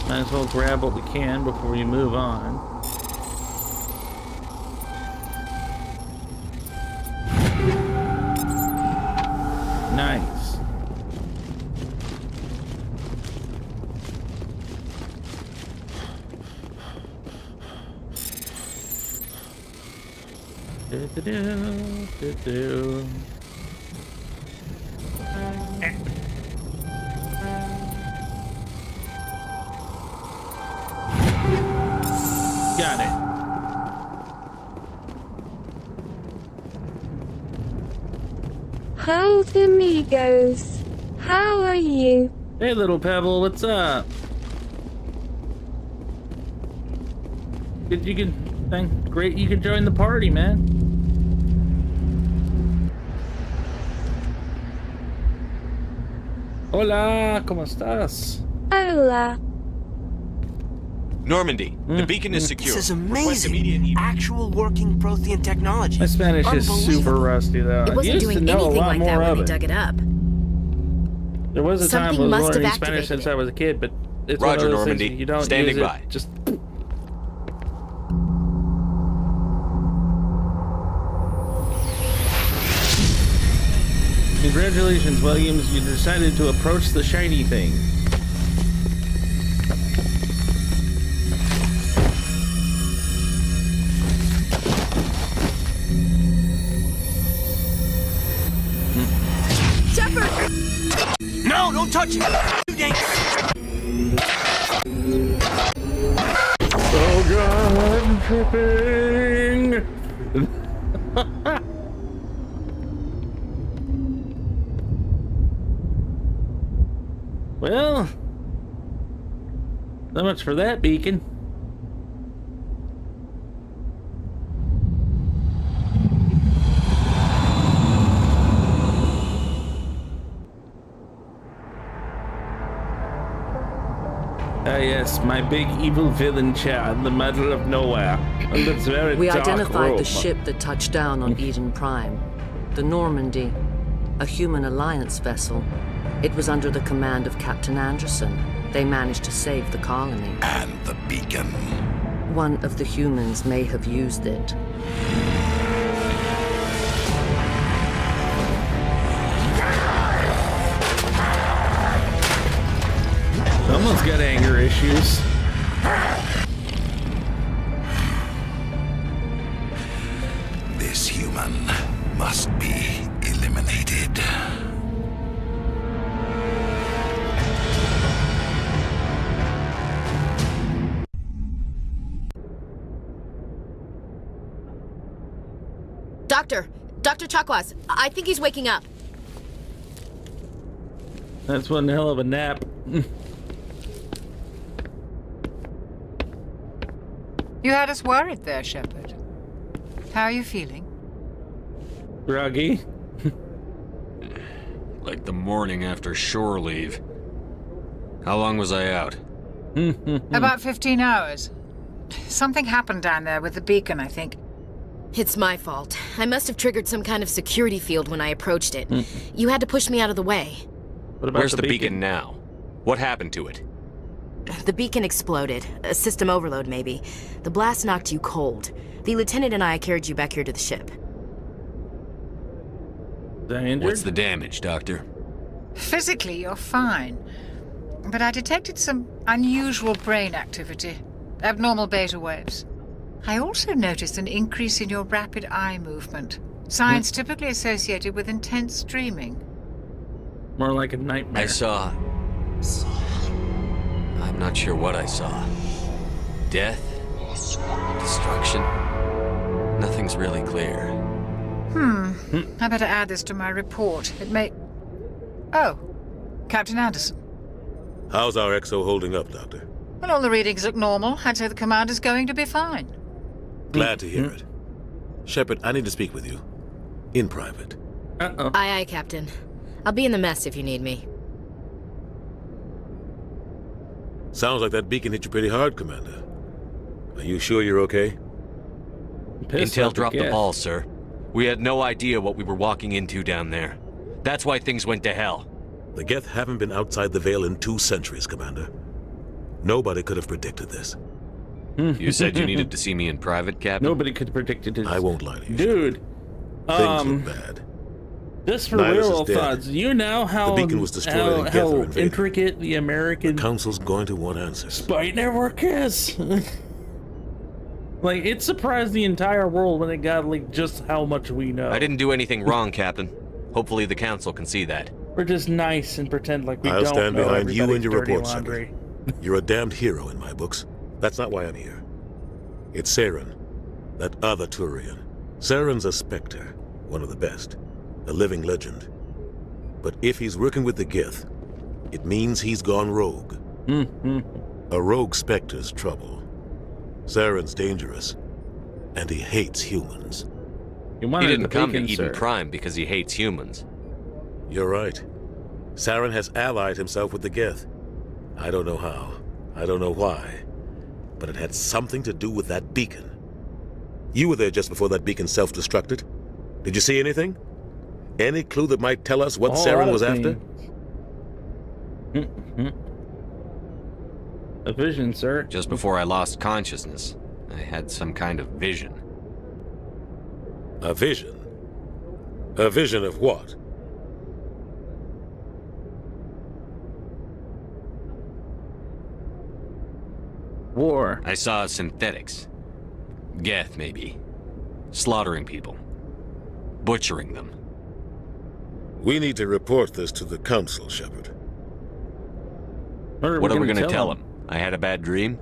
Might as well grab what we can before we move on. Nice. Got it.
How's amigos? How are you?
Hey, little Pebble, what's up? Good, you can. Great, you can join the party, man. Hola, ¿cómo estás?
Hola.
Normandy, the beacon is secure.
This is amazing. Actual working Prothean technology.
My Spanish is super rusty, though.
It wasn't doing anything like that when we dug it up.
There was a time
Something
I was
must have
learning Spanish
activated
since I was a kid, but it's
Roger,
one of those
Normandy.
things you don't
Standing
use
by.
It, just. Congratulations, Williams. You decided to approach the shiny thing.
Shepard!
No, don't touch it!
Oh God, I'm tripping! Well, so much for that beacon. Ah yes, my big evil villain chair in the middle of nowhere. And it's very
We
dark
identified
room.
the ship that touched down on Eden Prime. The Normandy, a human alliance vessel. It was under the command of Captain Anderson. They managed to save the colony.
And the beacon.
One of the humans may have used it.
Someone's got anger issues.
This human must be eliminated.
Dr. Chakwas, I think he's waking up.
That's one hell of a nap.
You had us worried there, Shepard. How are you feeling?
Groggy.
Like the morning after shore leave. How long was I out?
About 15 hours. Something happened down there with the beacon, I think.
It's my fault. I must have triggered some kind of security field when I approached it. You had to push me out of the way.
What about
Where's the beacon now? What happened to it?
The beacon exploded. A system overload, maybe. The blast knocked you cold. The lieutenant and I carried you back here to the ship.
What's the damage, Doctor?
Physically, you're fine. But I detected some unusual brain activity. Abnormal beta waves. I also noticed an increase in your rapid eye movement. Signs typically associated with intense dreaming.
More like a nightmare.
I saw... I'm not sure what I saw. Death? Destruction? Nothing's really clear.
I better add this to my report. It may... Oh, Captain Anderson.
How's our XO holding up, Doctor?
Well, all the readings look normal. I'd say the commander's going to be fine.
Glad to hear it. Shepard, I need to speak with you. In private.
Uh-oh.
Aye, Captain. I'll be in the mess if you need me.
Sounds like that beacon hit you pretty hard, Commander. Are you sure you're okay?
Intel dropped the ball, sir. We had no idea what we were walking into down there. That's why things went to hell.
The Geth haven't been outside the Veil in 2 centuries, Commander. Nobody could have predicted this.
You said you needed to see me in private, Captain?
Nobody could have predicted it.
I won't lie to you.
Dude.
Things look bad.
Just for
Nihilus
real
is dead.
thoughts, you know how,
The beacon was destroyed and Geth
how
invaded.
intricate the American
The Council's going to want answers.
spy network is? Like, it surprised the entire world when it got, like, just how much we know.
I didn't do anything wrong, Captain. Hopefully the Council can see that.
We're just nice and pretend like we
I'll
don't
stand
know
behind you and your
dirty
report,
laundry.
Shepard. You're a damned hero in my books. That's not why I'm here. It's Saren, that other Turian. Saren's a Spectre, one of the best, a living legend. But if he's working with the Geth, it means he's gone rogue. A rogue Spectre's trouble. Saren's dangerous, and he hates humans.
He didn't come to Eden Prime because he hates humans.
You're right. Saren has allied himself with the Geth. I don't know how. I don't know why. But it had something to do with that beacon. You were there just before that beacon self-destructed. Did you see anything? Any clue that might tell us what Saren was after?
A vision, sir.
Just before I lost consciousness, I had some kind of vision.
A vision? A vision of what?
War.
I saw synthetics. Geth, maybe. Slaughtering people. Butchering them.
We need to report this to the Council, Shepard.
What are we going to tell him? I had a bad dream?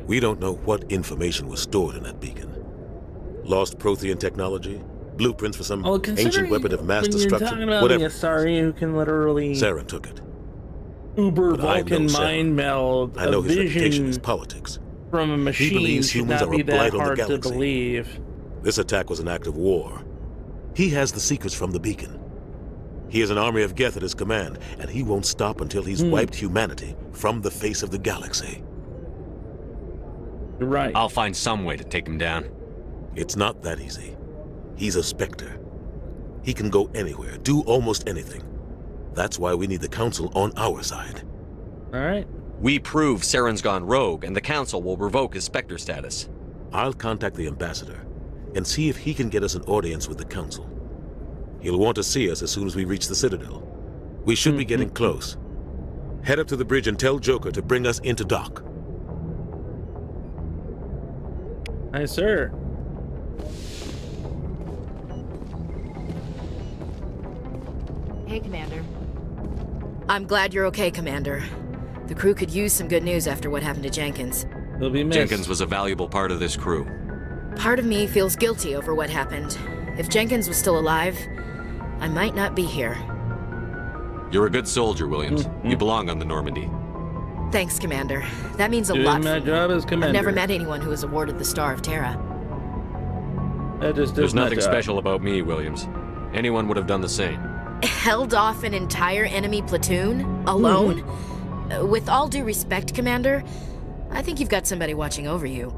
We don't know what information was stored in that beacon. Lost Prothean technology? Blueprints for some ancient weapon of mass
when
destruction?
You're talking about
Whatever.
the Asari who can literally...
Saren took it.
Uber
But I
Vulcan
know Saren.
mind meld.
I know
a
his reputation
vision
is politics.
from a
He
machine
believes
should
humans
not
are
be
a
that
blight on the
hard to
galaxy.
believe.
This attack was an act of war. He has the secrets from the beacon. He has an army of Geth at his command, and he won't stop until he's wiped humanity from the face of the galaxy.
You're right.
I'll find some way to take him down.
It's not that easy. He's a Spectre. He can go anywhere, do almost anything. That's why we need the Council on our side.
All right.
We prove Saren's gone rogue, and the Council will revoke his Spectre status.
I'll contact the Ambassador and see if he can get us an audience with the Council. He'll want to see us as soon as we reach the Citadel. We should be getting close. Head up to the bridge and tell Joker to bring us into dock.
Aye, sir.
Hey, Commander. I'm glad you're okay, Commander. The crew could use some good news after what happened to Jenkins.
He'll be missed.
Jenkins was a valuable part of this crew.
Part of me feels guilty over what happened. If Jenkins was still alive, I might not be here.
You're a good soldier, Williams. You belong on the Normandy.
Thanks, Commander. That means a
Doing
lot
my
for me.
job as
I've
commander.
never met anyone who was awarded the Star of Terra.
That just
There's
does my
nothing
job.
special about me, Williams. Anyone would have done the same.
Held off an entire enemy platoon? Alone? With all due respect, Commander, I think you've got somebody watching over you.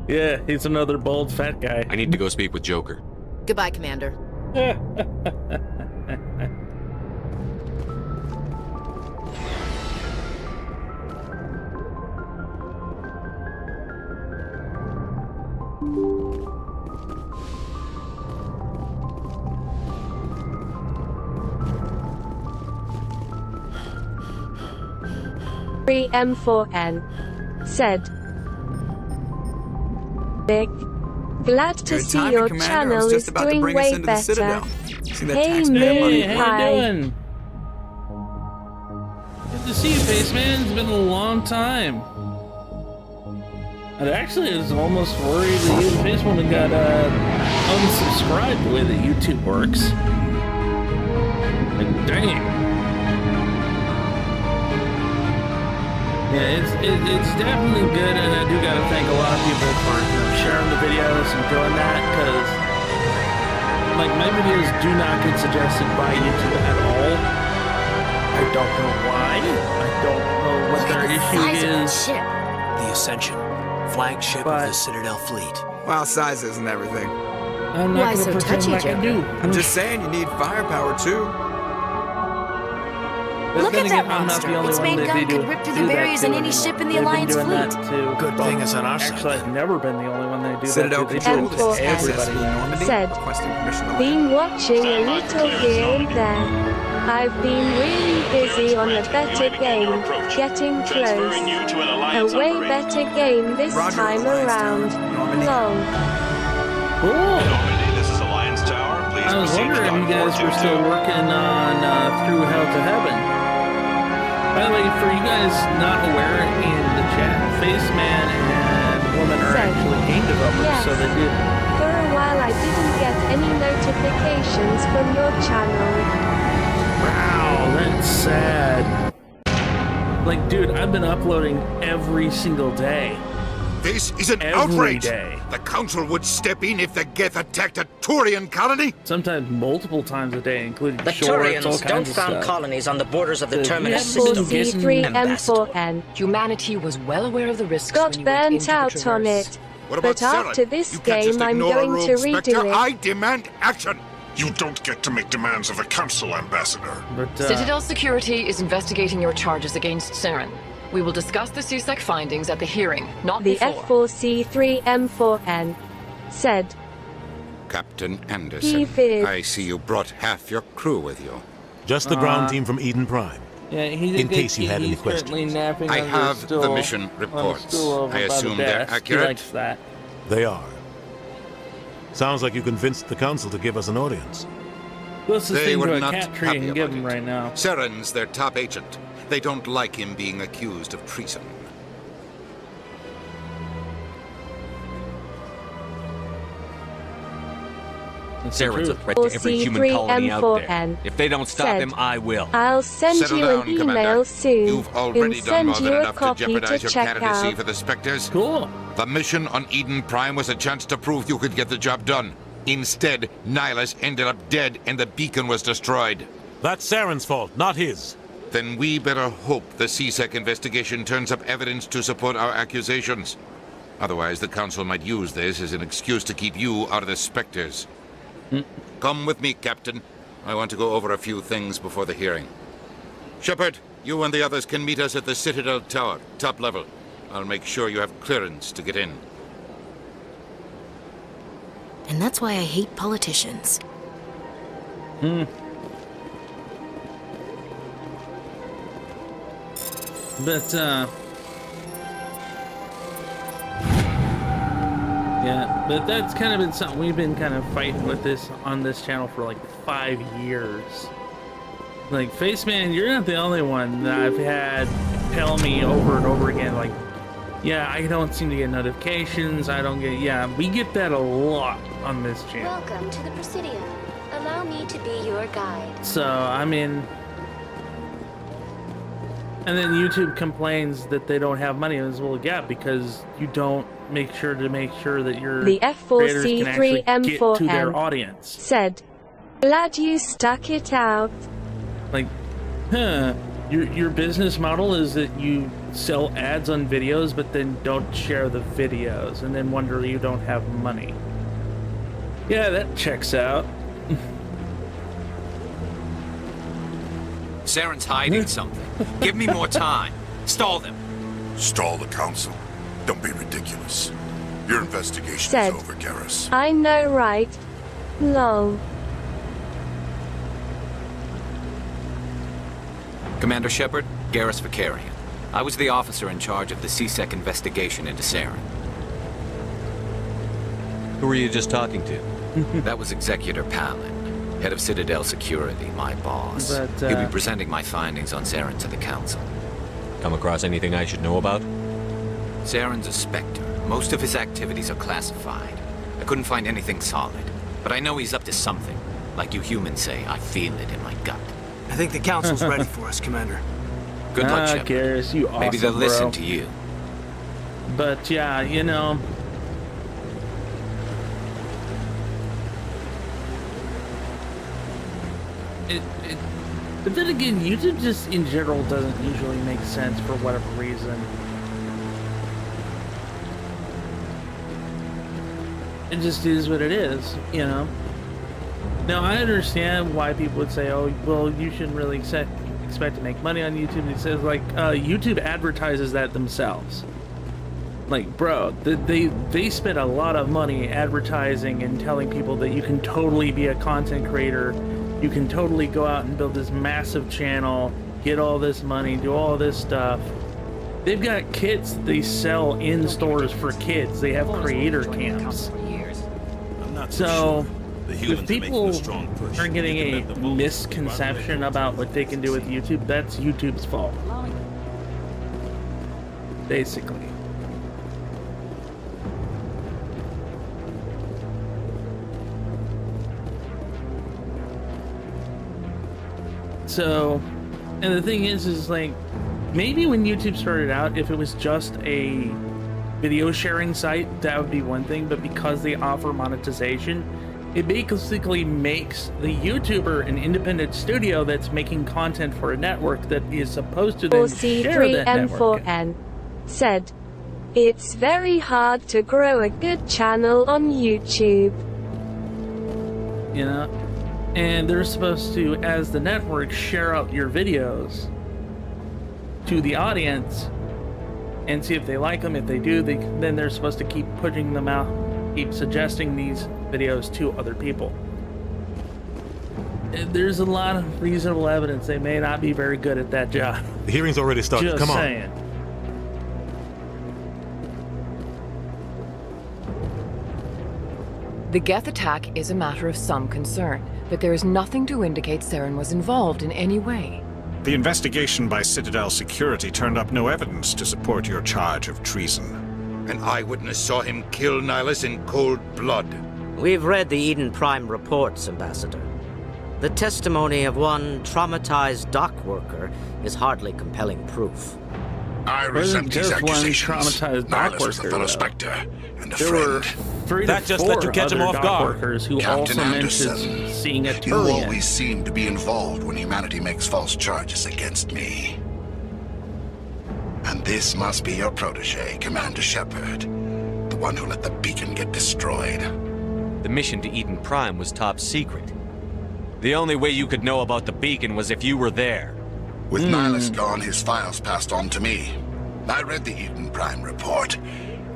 Yeah, he's another bald fat guy.
I need to go speak with Joker.
Goodbye, Commander.
M4N said, Vic, glad to
Good
see
timing,
your
Commander. I was
channel
just
is
about to
doing
bring us
way
into the
better.
Citadel. See that
Hey,
taxpayer money?
Moon
Hey, how
Pie.
you doing? Good to see you, Faceman. It's been a long time. And actually, I was almost worried that you and Facewoman got unsubscribed the way that YouTube works. Like, dang. Yeah, it's definitely good, and I do gotta thank a lot of people for sharing the videos and doing that, because like my videos do not get suggested by YouTube at all. I don't know why. I don't know what their issue is.
The Ascension, flagship of the Citadel fleet.
Well, size isn't everything.
I'm not gonna pretend like I do.
I'm just saying you need firepower too.
Look at that
I'm not the
monster.
only
Its
one
main
that
gun
they
could
do-
rip through
do
the
that
barriers
to
in any
anymore.
ship in the
They've been
Alliance
doing
fleet.
that to-
Good
well,
thing it's on our side.
Actually, I've never been the only one that do
Citadel
that to. They
Control,
do it
this
to
is
everybody.
successfully Normandy.
Said,
Requesting permission to
been watching a little here and there. I've been really busy on a better game, getting close. A way better game this time around. Lol.
Cool.
This is Alliance Tower. Please
I was
proceed
wondering if you guys were still working on Through Hell to Heaven. By the way, for you guys not aware in the chat, Faceman and Woman are actually game developers,
Yes.
so they did.
For a while I didn't get any notifications from your channel.
Wow, that's sad. Like, dude, I've been uploading every single day.
This is an
Every
outrage!
day.
The Council would step in if the Geth attacked a Turian colony?
Sometimes multiple times a day, including
The
shorts, all
Turians
kinds
don't
of
found
stuff.
colonies on the borders of the Terminus
Yeah,
system.
C3M4N.
Humanity was well aware of the risks
Got
when you went
burnt
into the
out on
Traverse.
it.
What about
But after
Saren?
this
You can't just
game I'm
ignore a
going
rogue
to
Spectre.
redo
I
it.
demand action!
You don't get to make demands of the Council, Ambassador.
But,
Citadel Security is investigating your charges against Saren. We will discuss the CSEC findings at the hearing, not
The
before.
F4C3M4N said,
Captain
He
Anderson,
feared.
I see you brought half your crew with you.
Just the ground team from Eden Prime.
Yeah, he
In case you had any questions.
Napping
I
under
have
a stool,
the mission
on a
reports.
stool over
I
by the
assume they're
desk. He
accurate?
likes that.
They are. Sounds like you convinced the Council to give us an audience.
Closest
They
thing
were
to a
not
cat tree
happy
I can give
about
him
it.
right now.
Saren's their top agent. They don't like him being accused of treason.
Saren's a threat to every human colony out there. If they don't stop
said,
him, I will.
I'll send
Settle
you
down,
an email
Commander.
soon
You've already
and
done more
send
than
you a
enough to
copy to
jeopardize your
check
candidacy
out.
for the Spectres.
Cool.
The mission on Eden Prime was a chance to prove you could get the job done. Instead, Nihilus ended up dead and the beacon was destroyed.
That's Saren's fault, not his.
Then we better hope the CSEC investigation turns up evidence to support our accusations. Otherwise, the Council might use this as an excuse to keep you out of the Spectres. Come with me, Captain. I want to go over a few things before the hearing. Shepard, you and the others can meet us at the Citadel Tower, top level. I'll make sure you have clearance to get in.
And that's why I hate politicians.
But, yeah, but that's kind of been something we've been kind of fighting with this on this channel for like 5 years. Like, Faceman, you're not the only one that I've had tell me over and over again, like, yeah, I don't seem to get notifications, I don't get, yeah, we get that a lot on this channel.
Welcome to the Presidio. Allow me to be your guide.
So, I mean, and then YouTube complains that they don't have money as well, yeah, because you don't make sure that your
The
creators can actually get to their
F4C3M4N
audience.
said, glad you stuck it out.
Like, your business model is that you sell ads on videos, but then don't share the videos, and then wonder you don't have money. Yeah, that checks out.
Saren's hiding something. Give me more time. Stall them.
Stall the Council. Don't be ridiculous. Your investigation
Said,
is over, Garrus.
I know, right? Lol.
Commander Shepard, Garrus Vicarian. I was the officer in charge of the CSEC investigation into Saren.
Who were you just talking to?
That was Executor Palin, head of Citadel Security, my boss.
But,
He'll be presenting my findings on Saren to the Council.
Come across anything I should know about?
Saren's a Spectre. Most of his activities are classified. I couldn't find anything solid, but I know he's up to something. Like you humans say, I feel it in my gut.
I think the Council's ready for us, Commander.
Good luck, Shepard.
Garrus, you awesome,
Maybe they'll listen
bro.
to you.
But yeah, you know, but then again, YouTube just in general doesn't usually make sense for whatever reason. It just is what it is, you know. Now I understand why people would say, "Oh, well, you shouldn't really expect to make money on YouTube. He says, like, YouTube advertises that themselves. Like, bro, they spend a lot of money advertising and telling people that you can totally be a content creator. You can totally go out and build this massive channel, get all this money, do all this stuff. They've got kits that they sell in stores for kids. They have creator camps. So, if people are getting a misconception about what they can do with YouTube, that's YouTube's fault. Basically. So, and the thing is like, maybe when YouTube started out, if it was just a video sharing site, that would be one thing, but because they offer monetization, it basically makes the YouTuber an independent studio that's making content for a network that is supposed to then share that network.
C3M4N said, "It's very hard to grow a good channel on YouTube."
You know? And they're supposed to, as the network, share out your videos to the audience and see if they like them. If they do, then they're supposed to keep putting them out, keep suggesting these videos to other people. There's a lot of reasonable evidence they may not be very good at that job.
The hearing's already started.
Just
Come on.
saying.
The Geth attack is a matter of some concern, but there is nothing to indicate Saren was involved in any way.
The investigation by Citadel Security turned up no evidence to support your charge of treason.
An eyewitness saw him kill Nihilus in cold blood.
We've read the Eden Prime reports, Ambassador. The testimony of one traumatized dock worker is hardly compelling proof.
I resent these accusations. Nihilus was a fellow Spectre and a friend.
That just let you catch him off guard. Who
Captain
also
Anderson,
mentioned seeing a
you
Turian.
always seem to be involved when humanity makes false charges against me. And this must be your protege, Commander Shepard, the one who let the beacon get destroyed.
The mission to Eden Prime was top secret. The only way you could know about the beacon was if you were there.
With Nihilus gone, his files passed on to me. I read the Eden Prime report.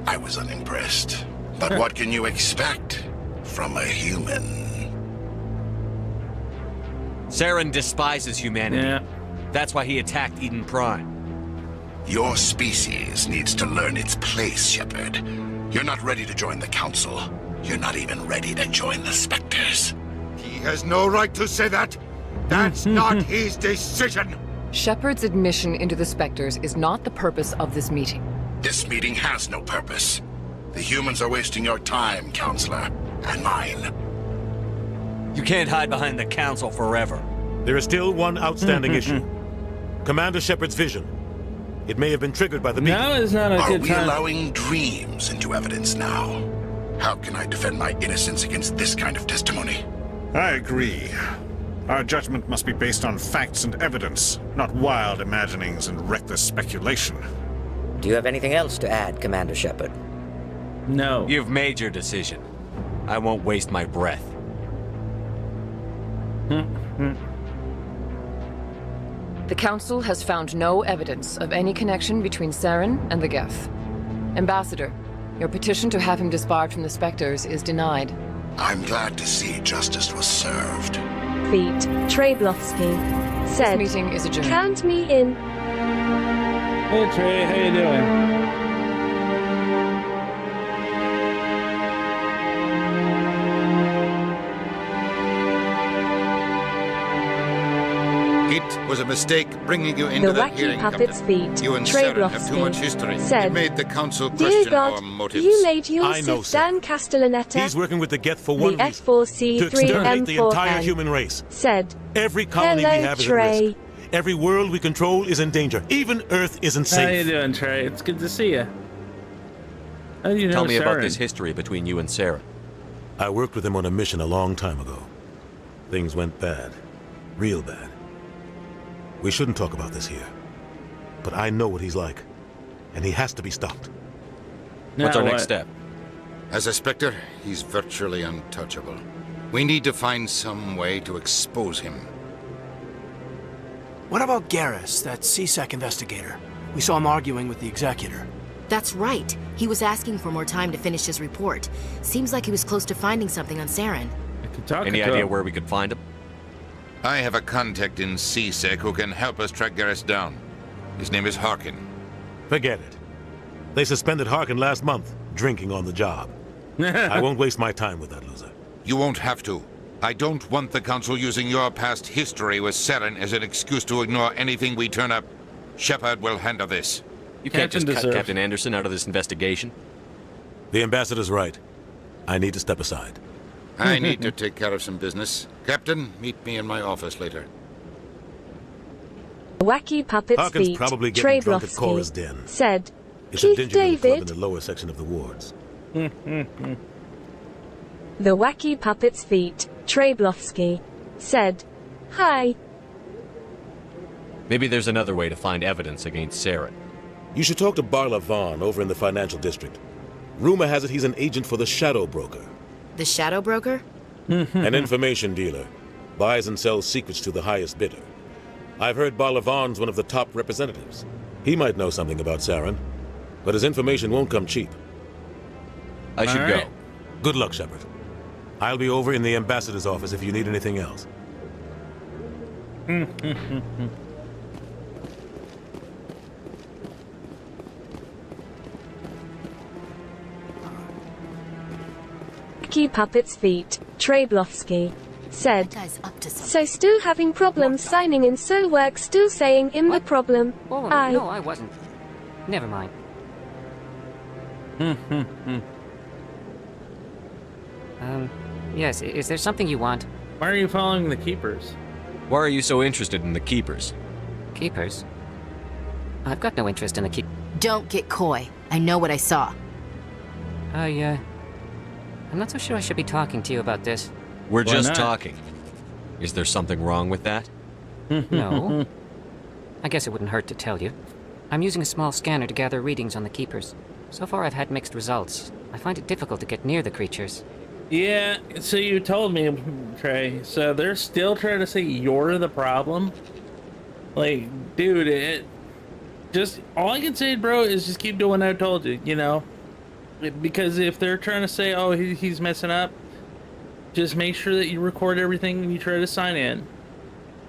I was unimpressed. But what can you expect from a human?
Saren despises humanity.
Yeah.
That's why he attacked Eden Prime.
Your species needs to learn its place, Shepard. You're not ready to join the Council. You're not even ready to join the Spectres.
He has no right to say that. That's not his decision.
Shepard's admission into the Spectres is not the purpose of this meeting.
This meeting has no purpose. The humans are wasting your time, Counselor, and mine.
You can't hide behind the Council forever.
There is still one outstanding issue. Commander Shepard's vision. It may have been triggered by the beacon.
Now is not a good time.
Are we allowing dreams into evidence now? How can I defend my innocence against this kind of testimony?
I agree. Our judgment must be based on facts and evidence, not wild imaginings and reckless speculation.
Do you have anything else to add, Commander Shepard?
No.
You've made your decision. I won't waste my breath.
The Council has found no evidence of any connection between Saren and the Geth. Ambassador, your petition to have him disbarred from the Spectres is denied.
I'm glad to see justice was served.
Feet. Trablovsky said,
This meeting is adjourned.
"Count me in."
Hey Trey, how you doing?
It was a mistake bringing you into
The
that
wacky
hearing,
puppet's
Captain.
feet.
You and Saren have too
Trablovsky
much history.
said,
It made the Council
"Dear
question
God,
our motives.
you made
I know,
Yusuf
sir.
Dan Castellaneta,
He's working with the Geth for
the
one reason. To exterminate the entire
F4C3M4N,
human race.
said,
Every colony we
"Hello,
have is at
Trey."
risk. Every world we control is in danger. Even Earth isn't safe.
How you doing, Trey? It's good to see you. How do you know
Tell me about
Saren?
this history between you and Saren.
I worked with him on a mission a long time ago. Things went bad. Real bad. We shouldn't talk about this here. But I know what he's like. And he has to be stopped.
What's our next step?
As a Spectre, he's virtually untouchable. We need to find some way to expose him.
What about Garrus, that CSEC investigator? We saw him arguing with the executor.
That's right. He was asking for more time to finish his report. Seems like he was close to finding something on Saren.
Any idea where we could find him?
I have a contact in CSEC who can help us track Garrus down. His name is Harkin.
Forget it. They suspended Harkin last month, drinking on the job. I won't waste my time with that loser.
You won't have to. I don't want the Council using your past history with Saren as an excuse to ignore anything we turn up. Shepard will handle this.
You can't just cut Captain Anderson out of this investigation.
The ambassador's right. I need to step aside.
I need to take care of some business. Captain, meet me in my office later.
Wacky Puppet's
Harkin's
feet,
probably getting drunk at Cora's den.
said,
It's a
Keith
dingy little club in
David.
the lower section of the wards.
The Wacky Puppet's feet, Trablovsky, said, Hi.
Maybe there's another way to find evidence against Saren.
You should talk to Barla Vaughn over in the financial district. Rumor has it he's an agent for the Shadow Broker.
The Shadow Broker?
An information dealer. Buys and sells secrets to the highest bidder. I've heard Barla Vaughn's one of the top representatives. He might know something about Saren, but his information won't come cheap.
I should go.
Good luck, Shepard. I'll be over in the ambassador's office if you need anything else.
Wacky Puppet's feet, Trablovsky, said, So still having problems signing in, so work still saying in the problem.
Oh,
I.
no, I wasn't. Never mind. Yes, is there something you want?
Why are you following the Keepers?
Why are you so interested in the Keepers?
Keepers? I've got no interest in the keep.
Don't get coy. I know what I saw.
I'm not so sure I should be talking to you about this.
We're
Why
just
not?
talking. Is there something wrong with that?
No. I guess it wouldn't hurt to tell you. I'm using a small scanner to gather readings on the Keepers. So far I've had mixed results. I find it difficult to get near the creatures.
Yeah, so you told me, Trey. So they're still trying to say you're the problem? Like, dude, all I can say, bro, is just keep doing what I told you, you know? Because if they're trying to say, oh, he's messing up, just make sure that you record everything when you try to sign in.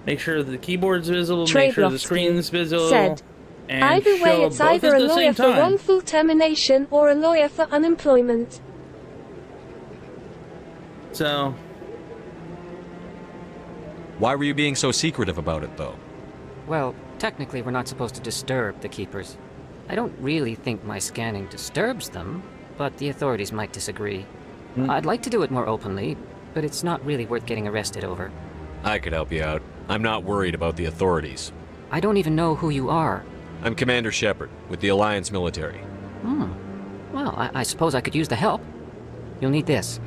Make sure the keyboard's visible, make sure the screen's visible.
Said,
and
either way,
show
it's
both
either
at
a
the
lawyer
same
for
time.
wrongful termination or a lawyer for unemployment.
So,
Why were you being so secretive about it, though?
Well, technically we're not supposed to disturb the Keepers. I don't really think my scanning disturbs them, but the authorities might disagree. I'd like to do it more openly, but it's not really worth getting arrested over.
I could help you out. I'm not worried about the authorities.
I don't even know who you are.
I'm Commander Shepard, with the Alliance military.
Well, I suppose I could use the help. You'll need this.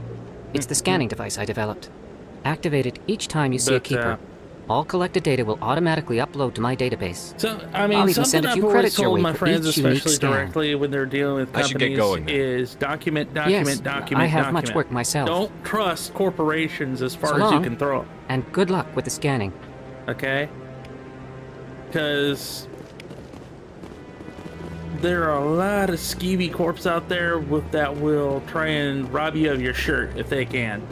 It's the scanning device I developed. Activate it each time you see a Keeper. All collected data will automatically upload to my database.
So, I mean,
I'll even
something
send a
I've
few
always
credits your
told
way
my
for
friends,
each unique
especially
scan.
directly when they're dealing with
I should get
companies,
going then.
is document.
Yes, I have much work myself.
Don't trust corporations as far
So
as you
long,
can throw them.
And good luck with the scanning.
Okay? Because there are a lot of skeevy corps out there that will try and rob you of your shirt if they can.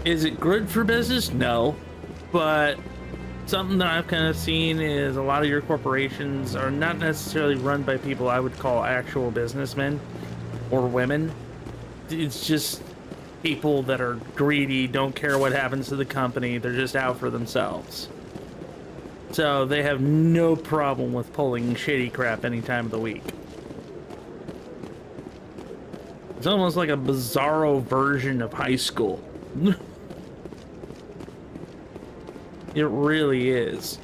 Is it good for business? No. But something that I've kind of seen is a lot of your corporations are not necessarily run by people I would call actual businessmen or women. It's just people that are greedy, don't care what happens to the company, they're just out for themselves. So they have no problem with pulling shitty crap any time of the week. It's almost like a bizarro version of high school. It really is.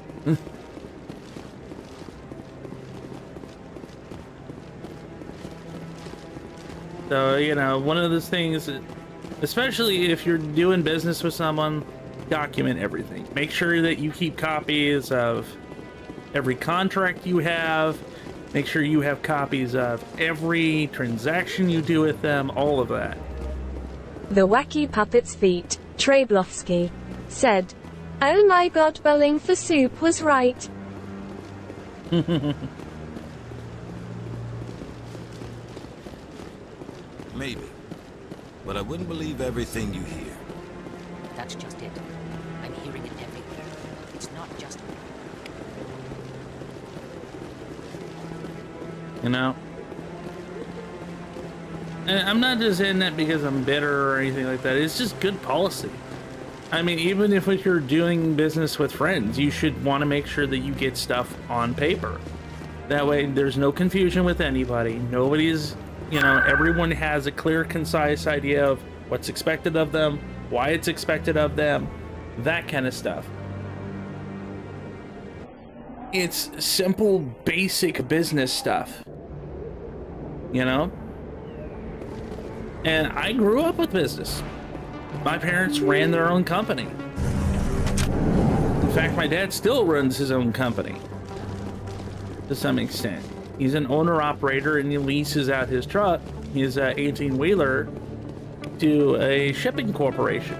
So, you know, one of those things, especially if you're doing business with someone, document everything. Make sure that you keep copies of every contract you have. Make sure you have copies of every transaction you do with them, all of that.
The Wacky Puppet's feet, Trablovsky, said, Oh my god, bowling for soup was right.
Maybe. But I wouldn't believe everything you hear.
That's just it. I'm hearing it everywhere. It's not just...
You know? And I'm not just saying that because I'm bitter or anything like that. It's just good policy. I mean, even if you're doing business with friends, you should want to make sure that you get stuff on paper. That way, there's no confusion with anybody. Nobody's, you know, everyone has a clear, concise idea of what's expected of them, why it's expected of them, that kind of stuff. It's simple, basic business stuff, you know? And I grew up with business. My parents ran their own company. In fact, my dad still runs his own company to some extent. He's an owner-operator and he leases out his truck, his 18-wheeler, to a shipping corporation.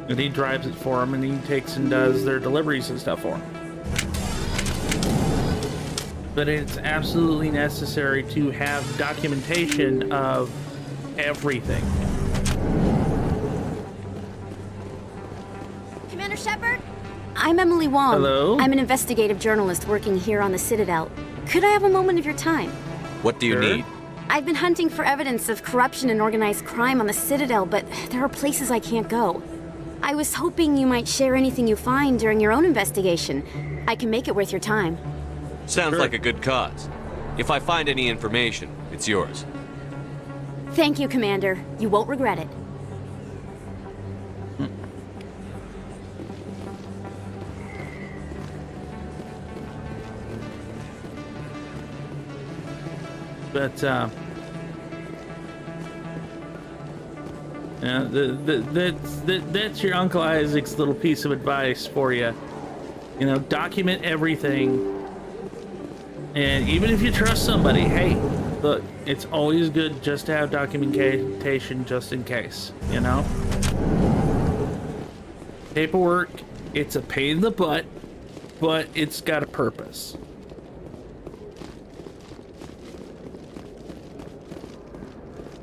And he drives it for them and he takes and does their deliveries and stuff for them. But it's absolutely necessary to have documentation of everything.
Commander Shepard? I'm Emily Wong.
Hello?
I'm an investigative journalist working here on the Citadel. Could I have a moment of your time?
What do you need?
I've been hunting for evidence of corruption and organized crime on the Citadel, but there are places I can't go. I was hoping you might share anything you find during your own investigation. I can make it worth your time.
Sounds like a good cause. If I find any information, it's yours.
Thank you, Commander. You won't regret it.
But yeah, that's your Uncle Isaac's little piece of advice for you. You know, document everything. And even if you trust somebody, hey, look, it's always good just to have documentation just in case, you know? Paperwork, it's a pain in the butt, but it's got a purpose.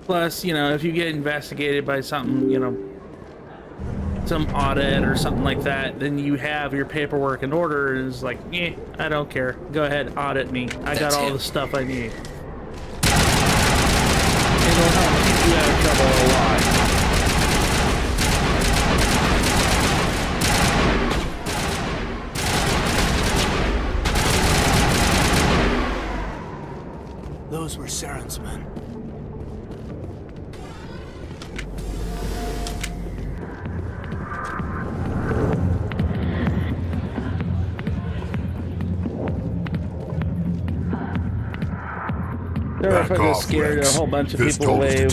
Plus, you know, if you get investigated by something, you know, some audit or something like that, then you have your paperwork in order and it's like, eh, I don't care. Go ahead, audit me. I got all the stuff I need. It'll help keep you out of trouble a lot.
Those were Saren's men.
They're fucking scared a whole bunch of people away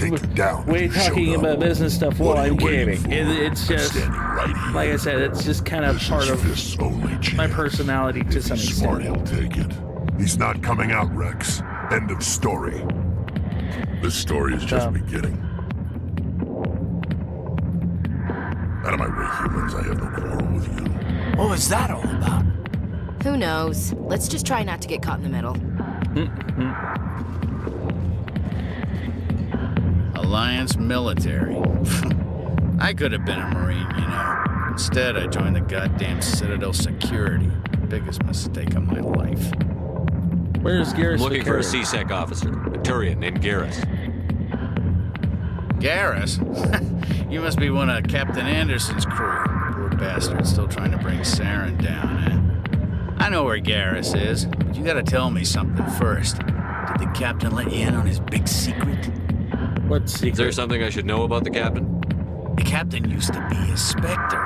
talking about business stuff while I'm gaming. It's just, like I said, it's just kind of part of my personality to some extent.
He'll take it. He's not coming out, Rex. End of story. This story is just beginning. Out of my way, humans. I have no quarrel with you.
What was that all about?
Who knows? Let's just try not to get caught in the middle.
Alliance military. I could have been a Marine, you know. Instead, I joined the goddamn Citadel security. Biggest mistake of my life.
Where's Garrus?
Looking for a C-Sec officer, a Turian named Garrus.
Garrus? You must be one of Captain Anderson's crew. Poor bastard, still trying to bring Saren down, eh? I know where Garrus is, but you gotta tell me something first. Did the captain let you in on his big secret?
What secret?
Is there something I should know about the captain?
The captain used to be a Spectre.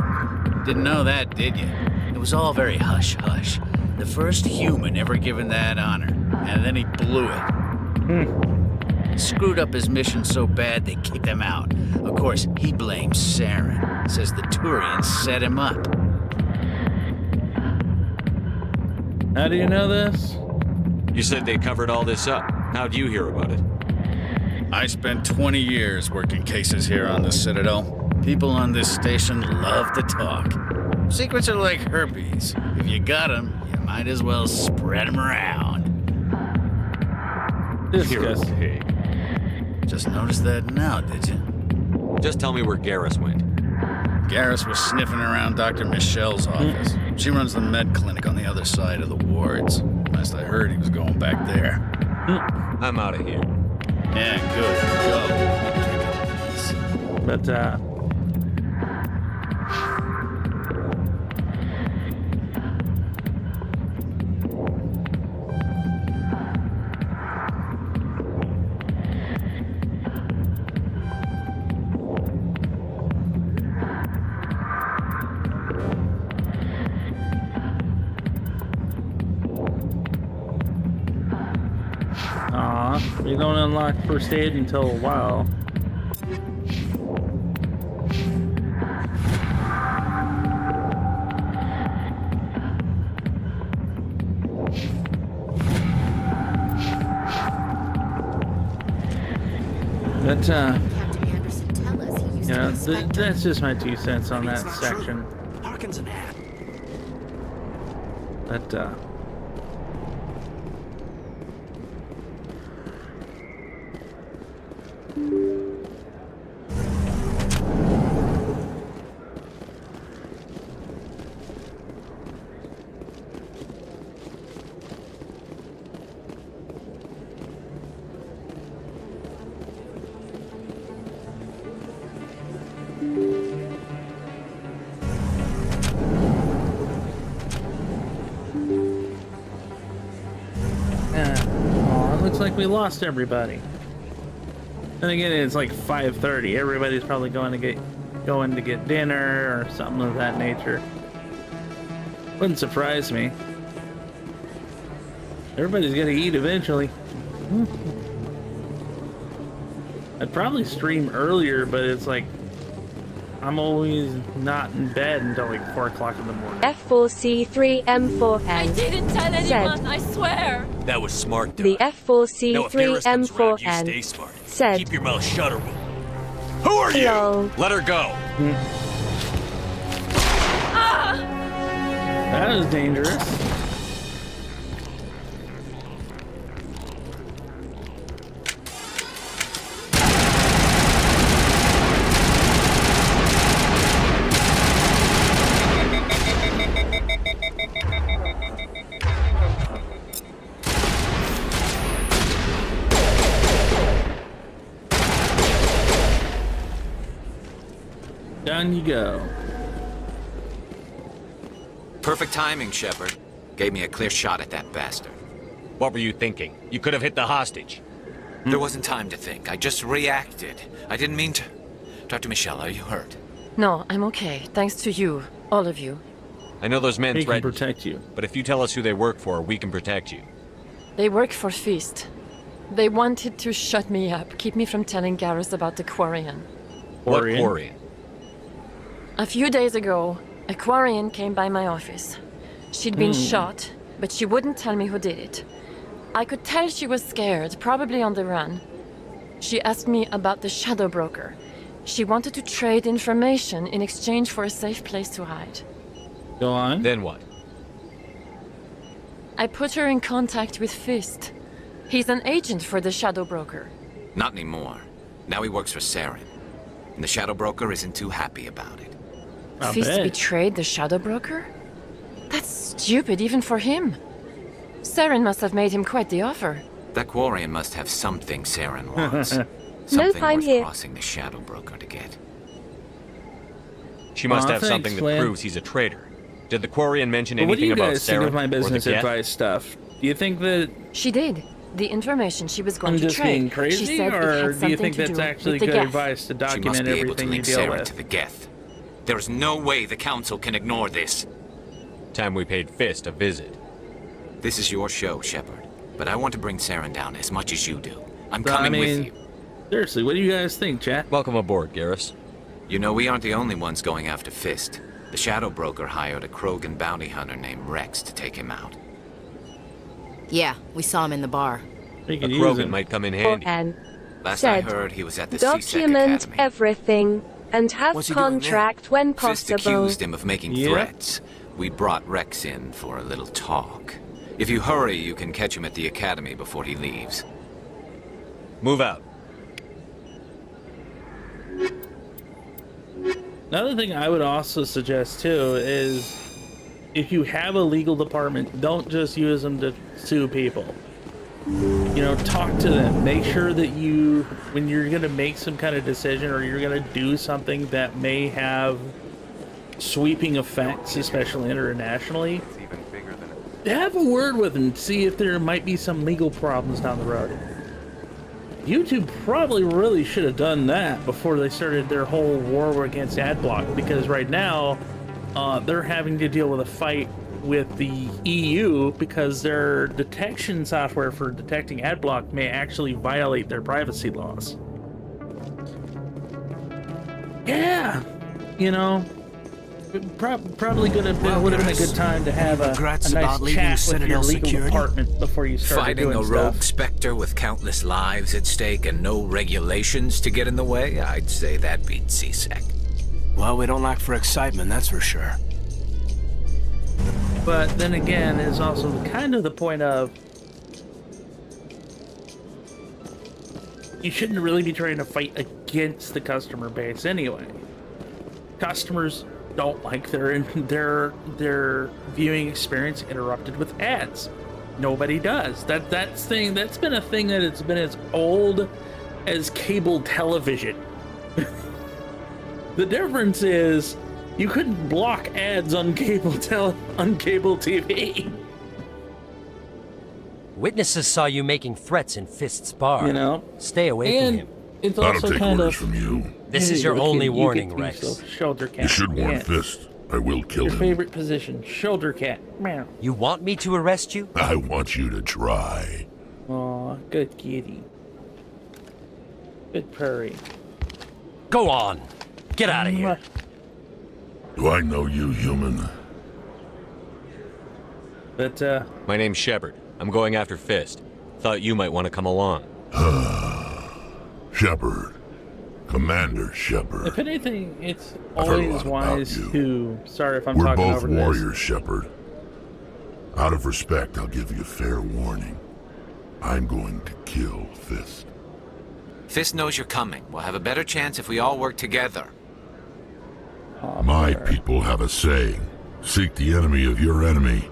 Didn't know that, did you? It was all very hush-hush. The first human ever given that honor, and then he blew it. Screwed up his mission so bad they kicked him out. Of course, he blames Saren. Says the Turians set him up.
How do you know this?
You said they covered all this up. How'd you hear about it?
I spent 20 years working cases here on the Citadel. People on this station love to talk. Secrets are like herpes. If you got them, you might as well spread them around.
Disgusting.
Just noticed that now, did you?
Just tell me where Garrus went.
Garrus was sniffing around Dr. Michelle's office. She runs the med clinic on the other side of the wards. Last I heard, he was going back there.
I'm out of here.
Yeah, good. Go.
But, we don't unlock first aid until a while. But, you know, that's just my 2 cents on that section.
Harkins an ad.
But, like we lost everybody. And again, it's like 5:30. Everybody's probably going to get dinner or something of that nature. Wouldn't surprise me. Everybody's gonna eat eventually. I'd probably stream earlier, but it's like I'm always not in bed until like 4 o'clock in the morning.
F4C3M4N
I didn't tell anyone, I swear.
That was smart,
The F4C3M4N
stay smart.
said,
Keep your mouth shut or we'll... Who are you?
Hello.
Let her go.
That was dangerous. Down you go.
Perfect timing, Shepard. Gave me a clear shot at that bastard.
What were you thinking? You could have hit the hostage.
There wasn't time to think. I just reacted. I didn't mean to... Dr. Michelle, are you hurt?
No, I'm okay. Thanks to you. All of you.
I know those men
threatened
can
protect you.
But if you tell us who they work for, we can protect you.
They work for Feast. They wanted to shut me up, keep me from telling Garrus about the Quarian.
What Quarian?
A few days ago, a Quarian came by my office. She'd been shot, but she wouldn't tell me who did it. I could tell she was scared, probably on the run. She asked me about the Shadow Broker. She wanted to trade information in exchange for a safe place to hide.
Go on.
Then what?
I put her in contact with Fist. He's an agent for the Shadow Broker.
Not anymore. Now he works for Saren. And the Shadow Broker isn't too happy about it.
Fist betrayed the Shadow Broker? That's stupid even for him. Saren must have made him quite the offer.
That Quarian must have something Saren wants.
No,
Something
I'm
worth
here.
crossing the Shadow Broker to get.
She must have
thanks,
something that
Flynn.
proves he's a traitor. Did the Quarian mention
But what do
anything
you
about
guys think
Saren
of my
or the
business
Geth?
advice stuff? Do you think that
She did. The information she was going
I'm
to
just
trade.
being crazy,
she said it
or
had
do you
something
think
to
that's
do
actually
with the
good
Geth.
advice to
She
document
must be able to
everything you
link
deal
Saren
with?
to the Geth. There is no way the Council can ignore this.
Time we paid Fist a visit.
This is your show, Shepard. But I want to bring Saren down as much as you do. I'm
So,
coming
I mean,
with you.
Seriously, what do you guys think, chat?
Welcome aboard, Garrus.
You know, we aren't the only ones going after Fist. The Shadow Broker hired a Krogan bounty hunter named Rex to take him out.
Yeah, we saw him in the bar.
A Krogan might come in handy.
And
Last I
said,
heard, he was at the C-Sec
document
Academy.
everything. and have contract when
Fist
possible.
accused him of making threats. We brought Rex in for a little talk. If you hurry, you can catch him at the academy before he leaves.
Move out.
Another thing I would also suggest too is if you have a legal department, don't just use them to sue people. You know, talk to them. Make sure that you, when you're going to make some kind of decision or you're going to do something that may have sweeping effects, especially internationally, have a word with them. See if there might be some legal problems down the road. YouTube probably really should have done that before they started their whole war against AdBlock, because right now they're having to deal with a fight with the EU because their detection software for detecting AdBlock may actually violate their privacy laws. Yeah, you know, probably would have been a good time to have a nice chat with your legal department before you start doing
Fighting a rogue Spectre with countless lives at stake and no regulations to get in the way, I'd say that beats CSEC.
Well, we don't lack for excitement, that's for sure.
But then again, is also kind of the point of you shouldn't really be trying to fight against the customer base anyway. Customers don't like their viewing experience interrupted with ads. Nobody does. That's been a thing that it's been as old as cable television. The difference is you couldn't block ads on cable TV.
Witnesses saw you making threats in Fist's bar.
You know,
stay away from him.
It's also kind of
from you.
This is your only warning, Rex.
Shoulder cat.
You should warn
Yes.
Fist. I will kill
Your
him.
favorite position, shoulder cat. Meow.
You want me to arrest you?
I want you to try.
Aw, good kitty. Good purry.
Go on. Get out of here.
Do I know you, human?
But,
My name's Shepard. I'm going after Fist. Thought you might want to come along.
Shepard. Commander Shepard.
if anything, it's
I've heard a
always
lot about
wise
you.
to... Sorry if I'm
We're
talking
both
over this.
warriors, Shepard. Out of respect, I'll give you a fair warning. I'm going to kill Fist.
Fist knows you're coming. We'll have a better chance if we all work together.
My people have a saying. Seek the enemy of your enemy,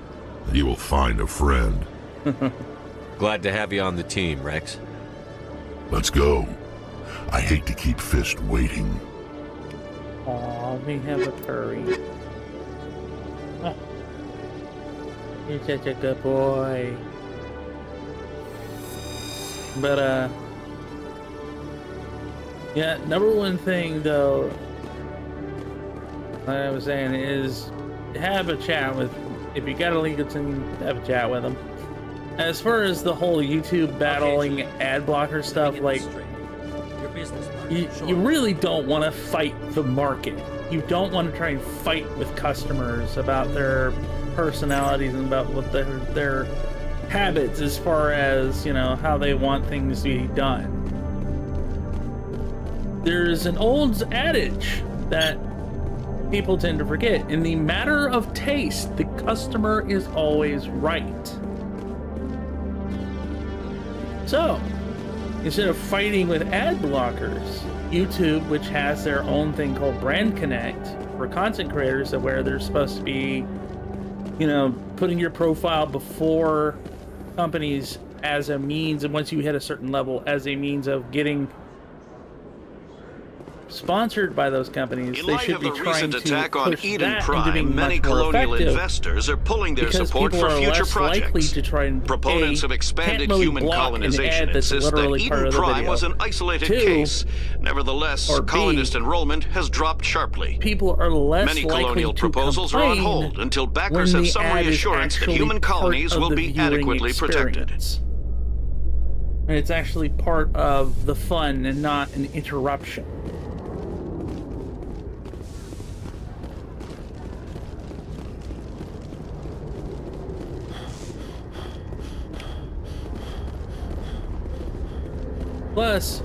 and you will find a friend.
Glad to have you on the team, Rex.
Let's go. I hate to keep Fist waiting.
Aw, we have a purry. Oh. You're such a good boy. But, yeah, number one thing, though, like I was saying, is have a chat with, if you got a legal team, have a chat with them. As far as the whole YouTube battling ad blocker stuff, like, you really don't want to fight the market. You don't want to try and fight with customers about their personalities and about what their habits as far as, you know, how they want things to be done. There's an old adage that people tend to forget. In the matter of taste, the customer is always right. So, instead of fighting with ad blockers, YouTube, which has their own thing called Brand Connect for content creators, where they're supposed to be, you know, putting your profile before companies as a means, and once you hit a certain level, as a means of getting sponsored by those companies. They should be trying to
attack on
push
Eden
that
Prime,
into being
many
much more
colonial
effective,
investors are pulling their
because
support
people
for
are
future
less likely
projects.
to try and
Proponents of expanded
can't really
human
block an
colonization
ad that's
insist that
literally part
Eden
of the
Prime
video.
was an isolated
Two,
case. Nevertheless,
or B,
colonist enrollment has dropped sharply.
People are less
Many
likely
colonial
to
proposals are on
complain
hold until
when
backers have
the
some
ad is
reassurance that
actually
human
part
colonies
of
will
the
be
viewing
adequately protected.
experience. And it's actually part of the fun and not an interruption. Plus,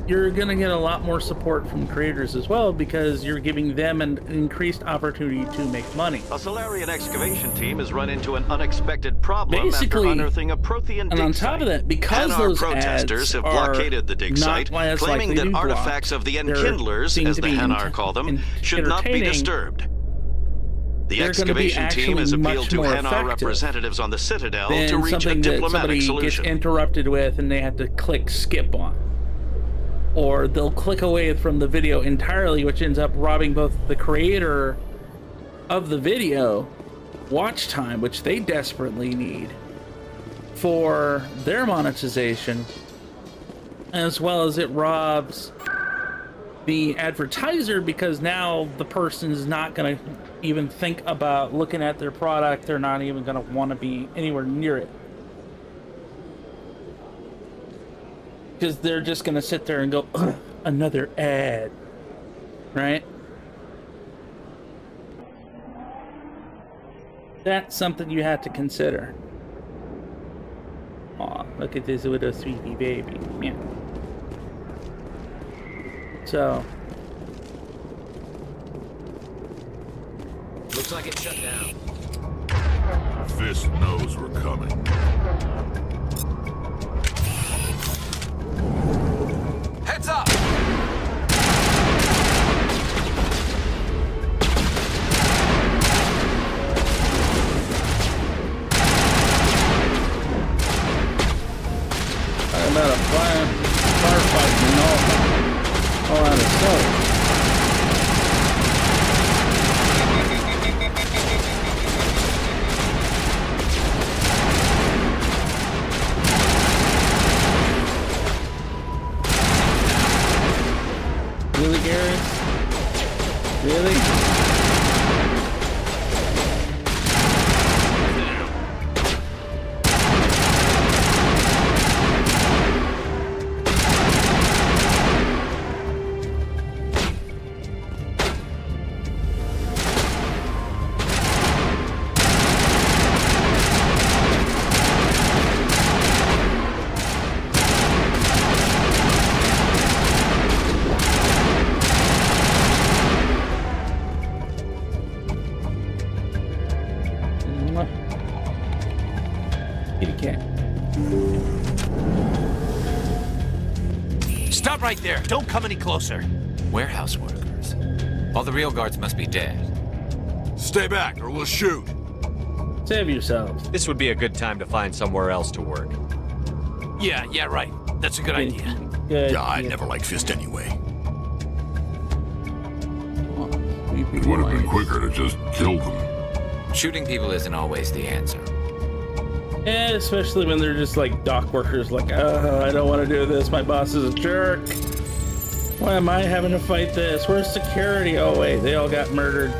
you're going to get a lot more support from creators as well, because you're giving them an increased opportunity to make money.
A Solarian excavation team has run into an unexpected problem
Basically,
after unearthing a Prothean dig
and on
site.
top of that, because
NR
those
protesters
ads
have
are
blockaded the dig site,
not
claiming that
blocked,
artifacts of the
they're
Enkindlers,
seen
as
to
the
be
Hanar call them, should not be
entertaining.
disturbed. The
They're gonna be
excavation team
actually
has appealed
much
to
more
Hanar
effective
representatives on the Citadel
than
to reach a
something that
diplomatic
somebody
solution.
gets interrupted with and they have to click skip on. Or they'll click away from the video entirely, which ends up robbing both the creator of the video watch time, which they desperately need for their monetization, as well as it robs the advertiser, because now the person's not going to even think about looking at their product. They're not even going to want to be anywhere near it, because they're just going to sit there and go, another ad, right? That's something you have to consider. Aw, look at this little sweetie baby. Yeah. So.
Looks like it's shut down.
Fist knows we're coming.
Heads up!
Talking about a firefight all out of sight. Really, Garrett? Really?
Stop right there. Don't come any closer.
Warehouse workers. All the real guards must be dead.
Stay back or we'll shoot.
Save yourselves.
This would be a good time to find somewhere else to work.
Yeah, right. That's a good idea.
Good.
Yeah, I never liked Fist anyway. It would have been quicker to just kill them.
Shooting people isn't always the answer.
Yeah, especially when they're just like dock workers, like, oh, I don't want to do this. My boss is a jerk. Why am I having to fight this? Where's security? Oh, wait, they all got murdered.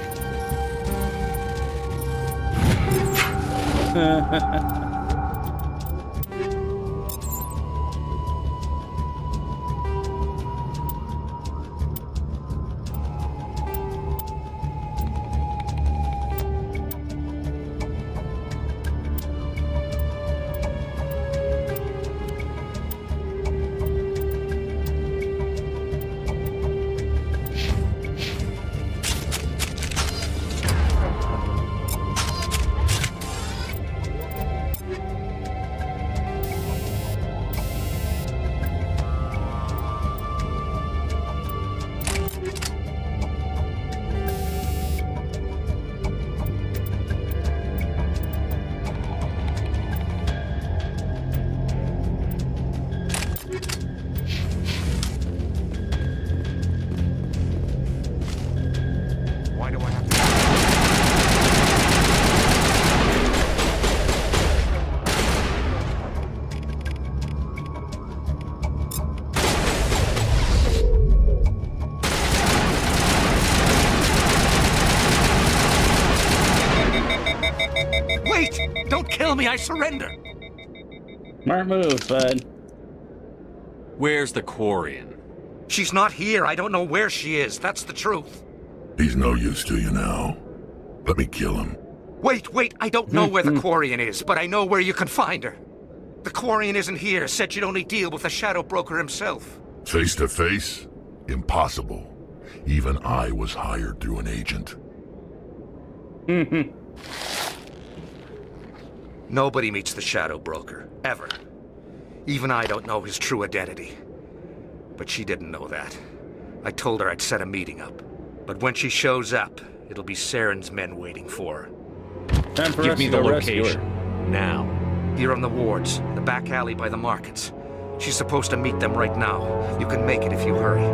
Wait! Don't kill me, I surrender!
Smart move, bud.
Where's the Quarian?
She's not here. I don't know where she is. That's the truth.
He's no use to you now. Let me kill him.
Wait. I don't know where the Quarian is, but I know where you can find her. The Quarian isn't here. Said she'd only deal with the Shadow Broker himself.
Face to face? Impossible. Even I was hired through an agent.
Nobody meets the Shadow Broker, ever. Even I don't know his true identity. But she didn't know that. I told her I'd set a meeting up. But when she shows up, it'll be Saren's men waiting for her.
Give me the location. Now.
Here on the wards, the back alley by the markets. She's supposed to meet them right now. You can make it if you hurry.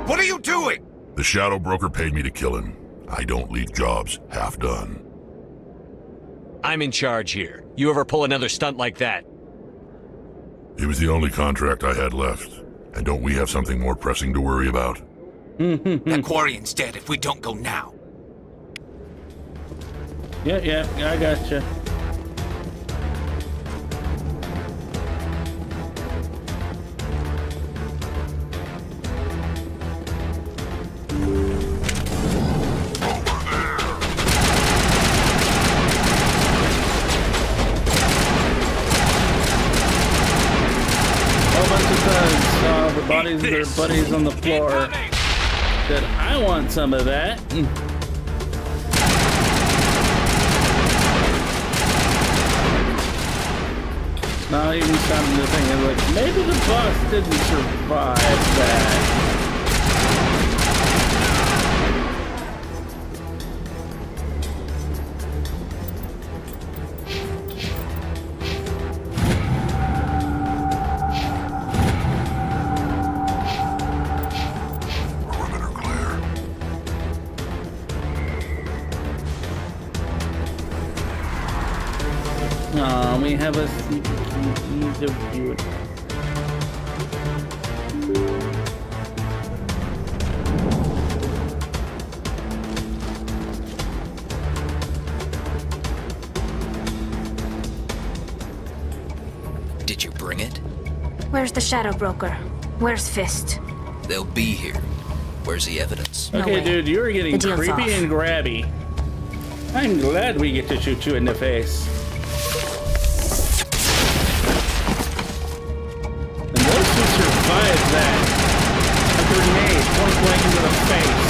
What are you doing?
The Shadow Broker paid me to kill him. I don't leave jobs half done.
I'm in charge here. You ever pull another stunt like that?
It was the only contract I had left. And don't we have something more pressing to worry about?
That Quarian's dead if we don't go now.
Yeah, I gotcha. Bodies of their buddies on the floor. Said, I want some of that. Not even starting to think, I'm like, maybe the boss didn't survive that. We have a ease of view.
Did you bring it?
Where's the Shadow Broker? Where's Fist?
They'll be here. Where's the evidence?
Okay, dude, you're getting creepy
off.
and grabby. I'm glad we get to shoot you in the face. Survive that. A grenade point blank into the face.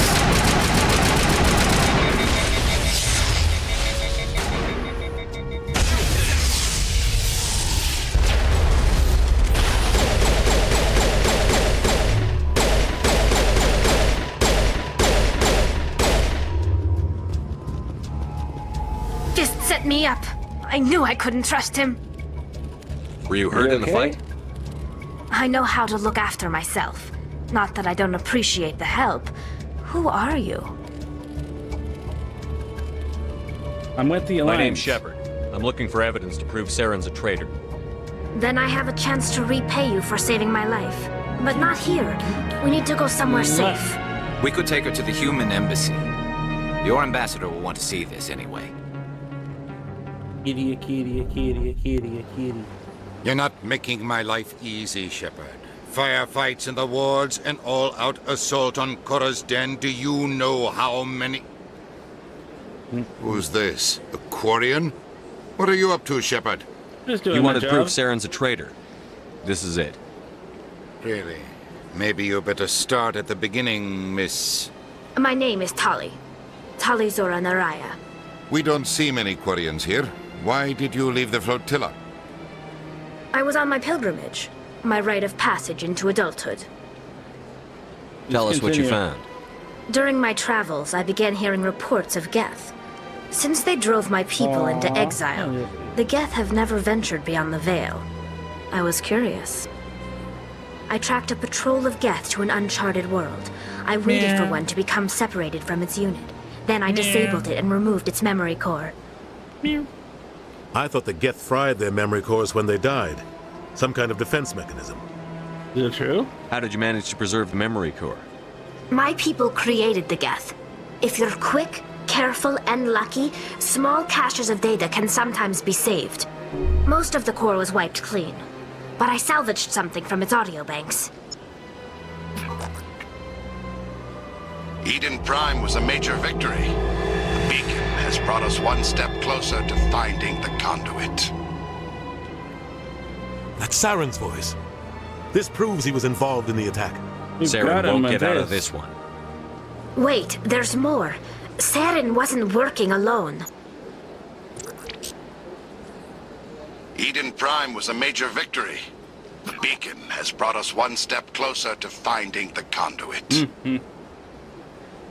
Just set me up. I knew I couldn't trust him.
Were you hurt in the fight?
I know how to look after myself. Not that I don't appreciate the help. Who are you?
I'm with the Alliance.
My name's Shepard. I'm looking for evidence to prove Saren's a traitor.
Then I have a chance to repay you for saving my life. But not here. We need to go somewhere safe.
We could take her to the human embassy. Your ambassador will want to see this anyway.
Kitty.
You're not making my life easy, Shepard. Firefights in the wards, an all-out assault on Korra's den. Do you know how many... Who's this? A Quarian? What are you up to, Shepard?
You wanted proof Saren's a traitor. This is it.
Really? Maybe you better start at the beginning, Miss...
My name is Tali. Tali Zora Naraya.
We don't see many Quarians here. Why did you leave the flotilla?
I was on my pilgrimage. My rite of passage into adulthood.
Tell us what you found.
During my travels, I began hearing reports of Geth. Since they drove my people into exile, the Geth have never ventured beyond the Veil. I was curious. I tracked a patrol of Geth to an uncharted world. I waited for one to become separated from its unit. Then I disabled it and removed its memory core.
I thought the Geth fried their memory cores when they died. Some kind of defense mechanism.
Is it true?
How did you manage to preserve the memory core?
My people created the Geth. If you're quick, careful, and lucky, small caches of data can sometimes be saved. Most of the core was wiped clean, but I salvaged something from its audio banks.
Eden Prime was a major victory. The beacon has brought us one step closer to finding the conduit.
That's Saren's voice. This proves he was involved in the attack.
Saren won't get out of this one.
Wait, there's more. Saren wasn't working alone.
Eden Prime was a major victory. The beacon has brought us one step closer to finding the conduit.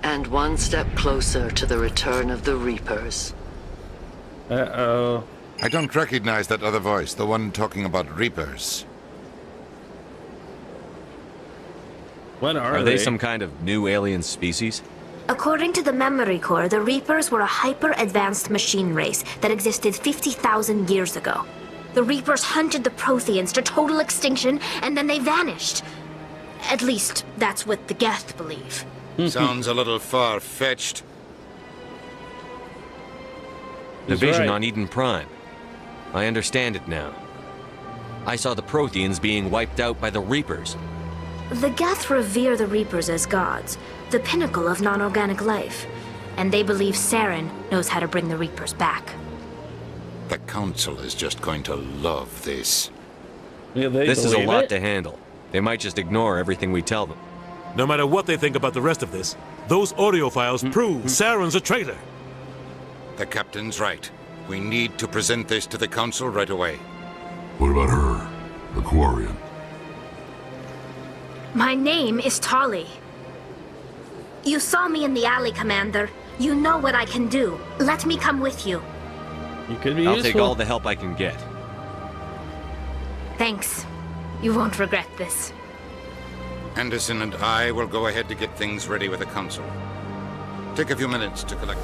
And one step closer to the return of the Reapers.
Uh-oh.
I don't recognize that other voice, the one talking about Reapers.
What
are they? Some kind of new alien species?
According to the Memory Core, the Reapers were a hyper-advanced machine race that existed 50,000 years ago. The Reapers hunted the Protheans to total extinction, and then they vanished. At least, that's what the Geth believe.
Sounds a little far-fetched.
The vision on Eden Prime. I understand it now. I saw the Protheans being wiped out by the Reapers.
The Geth revere the Reapers as gods, the pinnacle of non-organic life. And they believe Saren knows how to bring the Reapers back.
The Council is just going to love this.
This is a lot to handle. They might just ignore everything we tell them.
No matter what they think about the rest of this, those audio files prove Saren's a traitor.
The Captain's right. We need to present this to the Council right away.
What about her, the Quarian?
My name is Tali. You saw me in the alley, Commander. You know what I can do. Let me come with you.
You could be
I'll
useful.
take all the help I can get.
Thanks. You won't regret this.
Anderson and I will go ahead to get things ready with the Council. Take a few minutes to collect.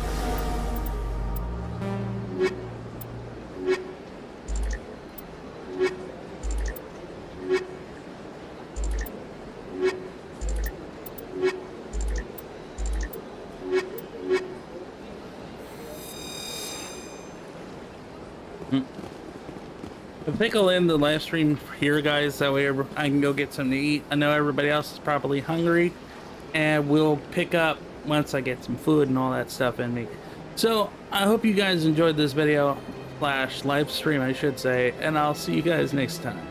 I think I'll end the live stream here, guys. That way I can go get something to eat. I know everybody else is probably hungry, and we'll pick up once I get some food and all that stuff in me. So I hope you guys enjoyed this video / live stream, I should say, and I'll see you guys next time.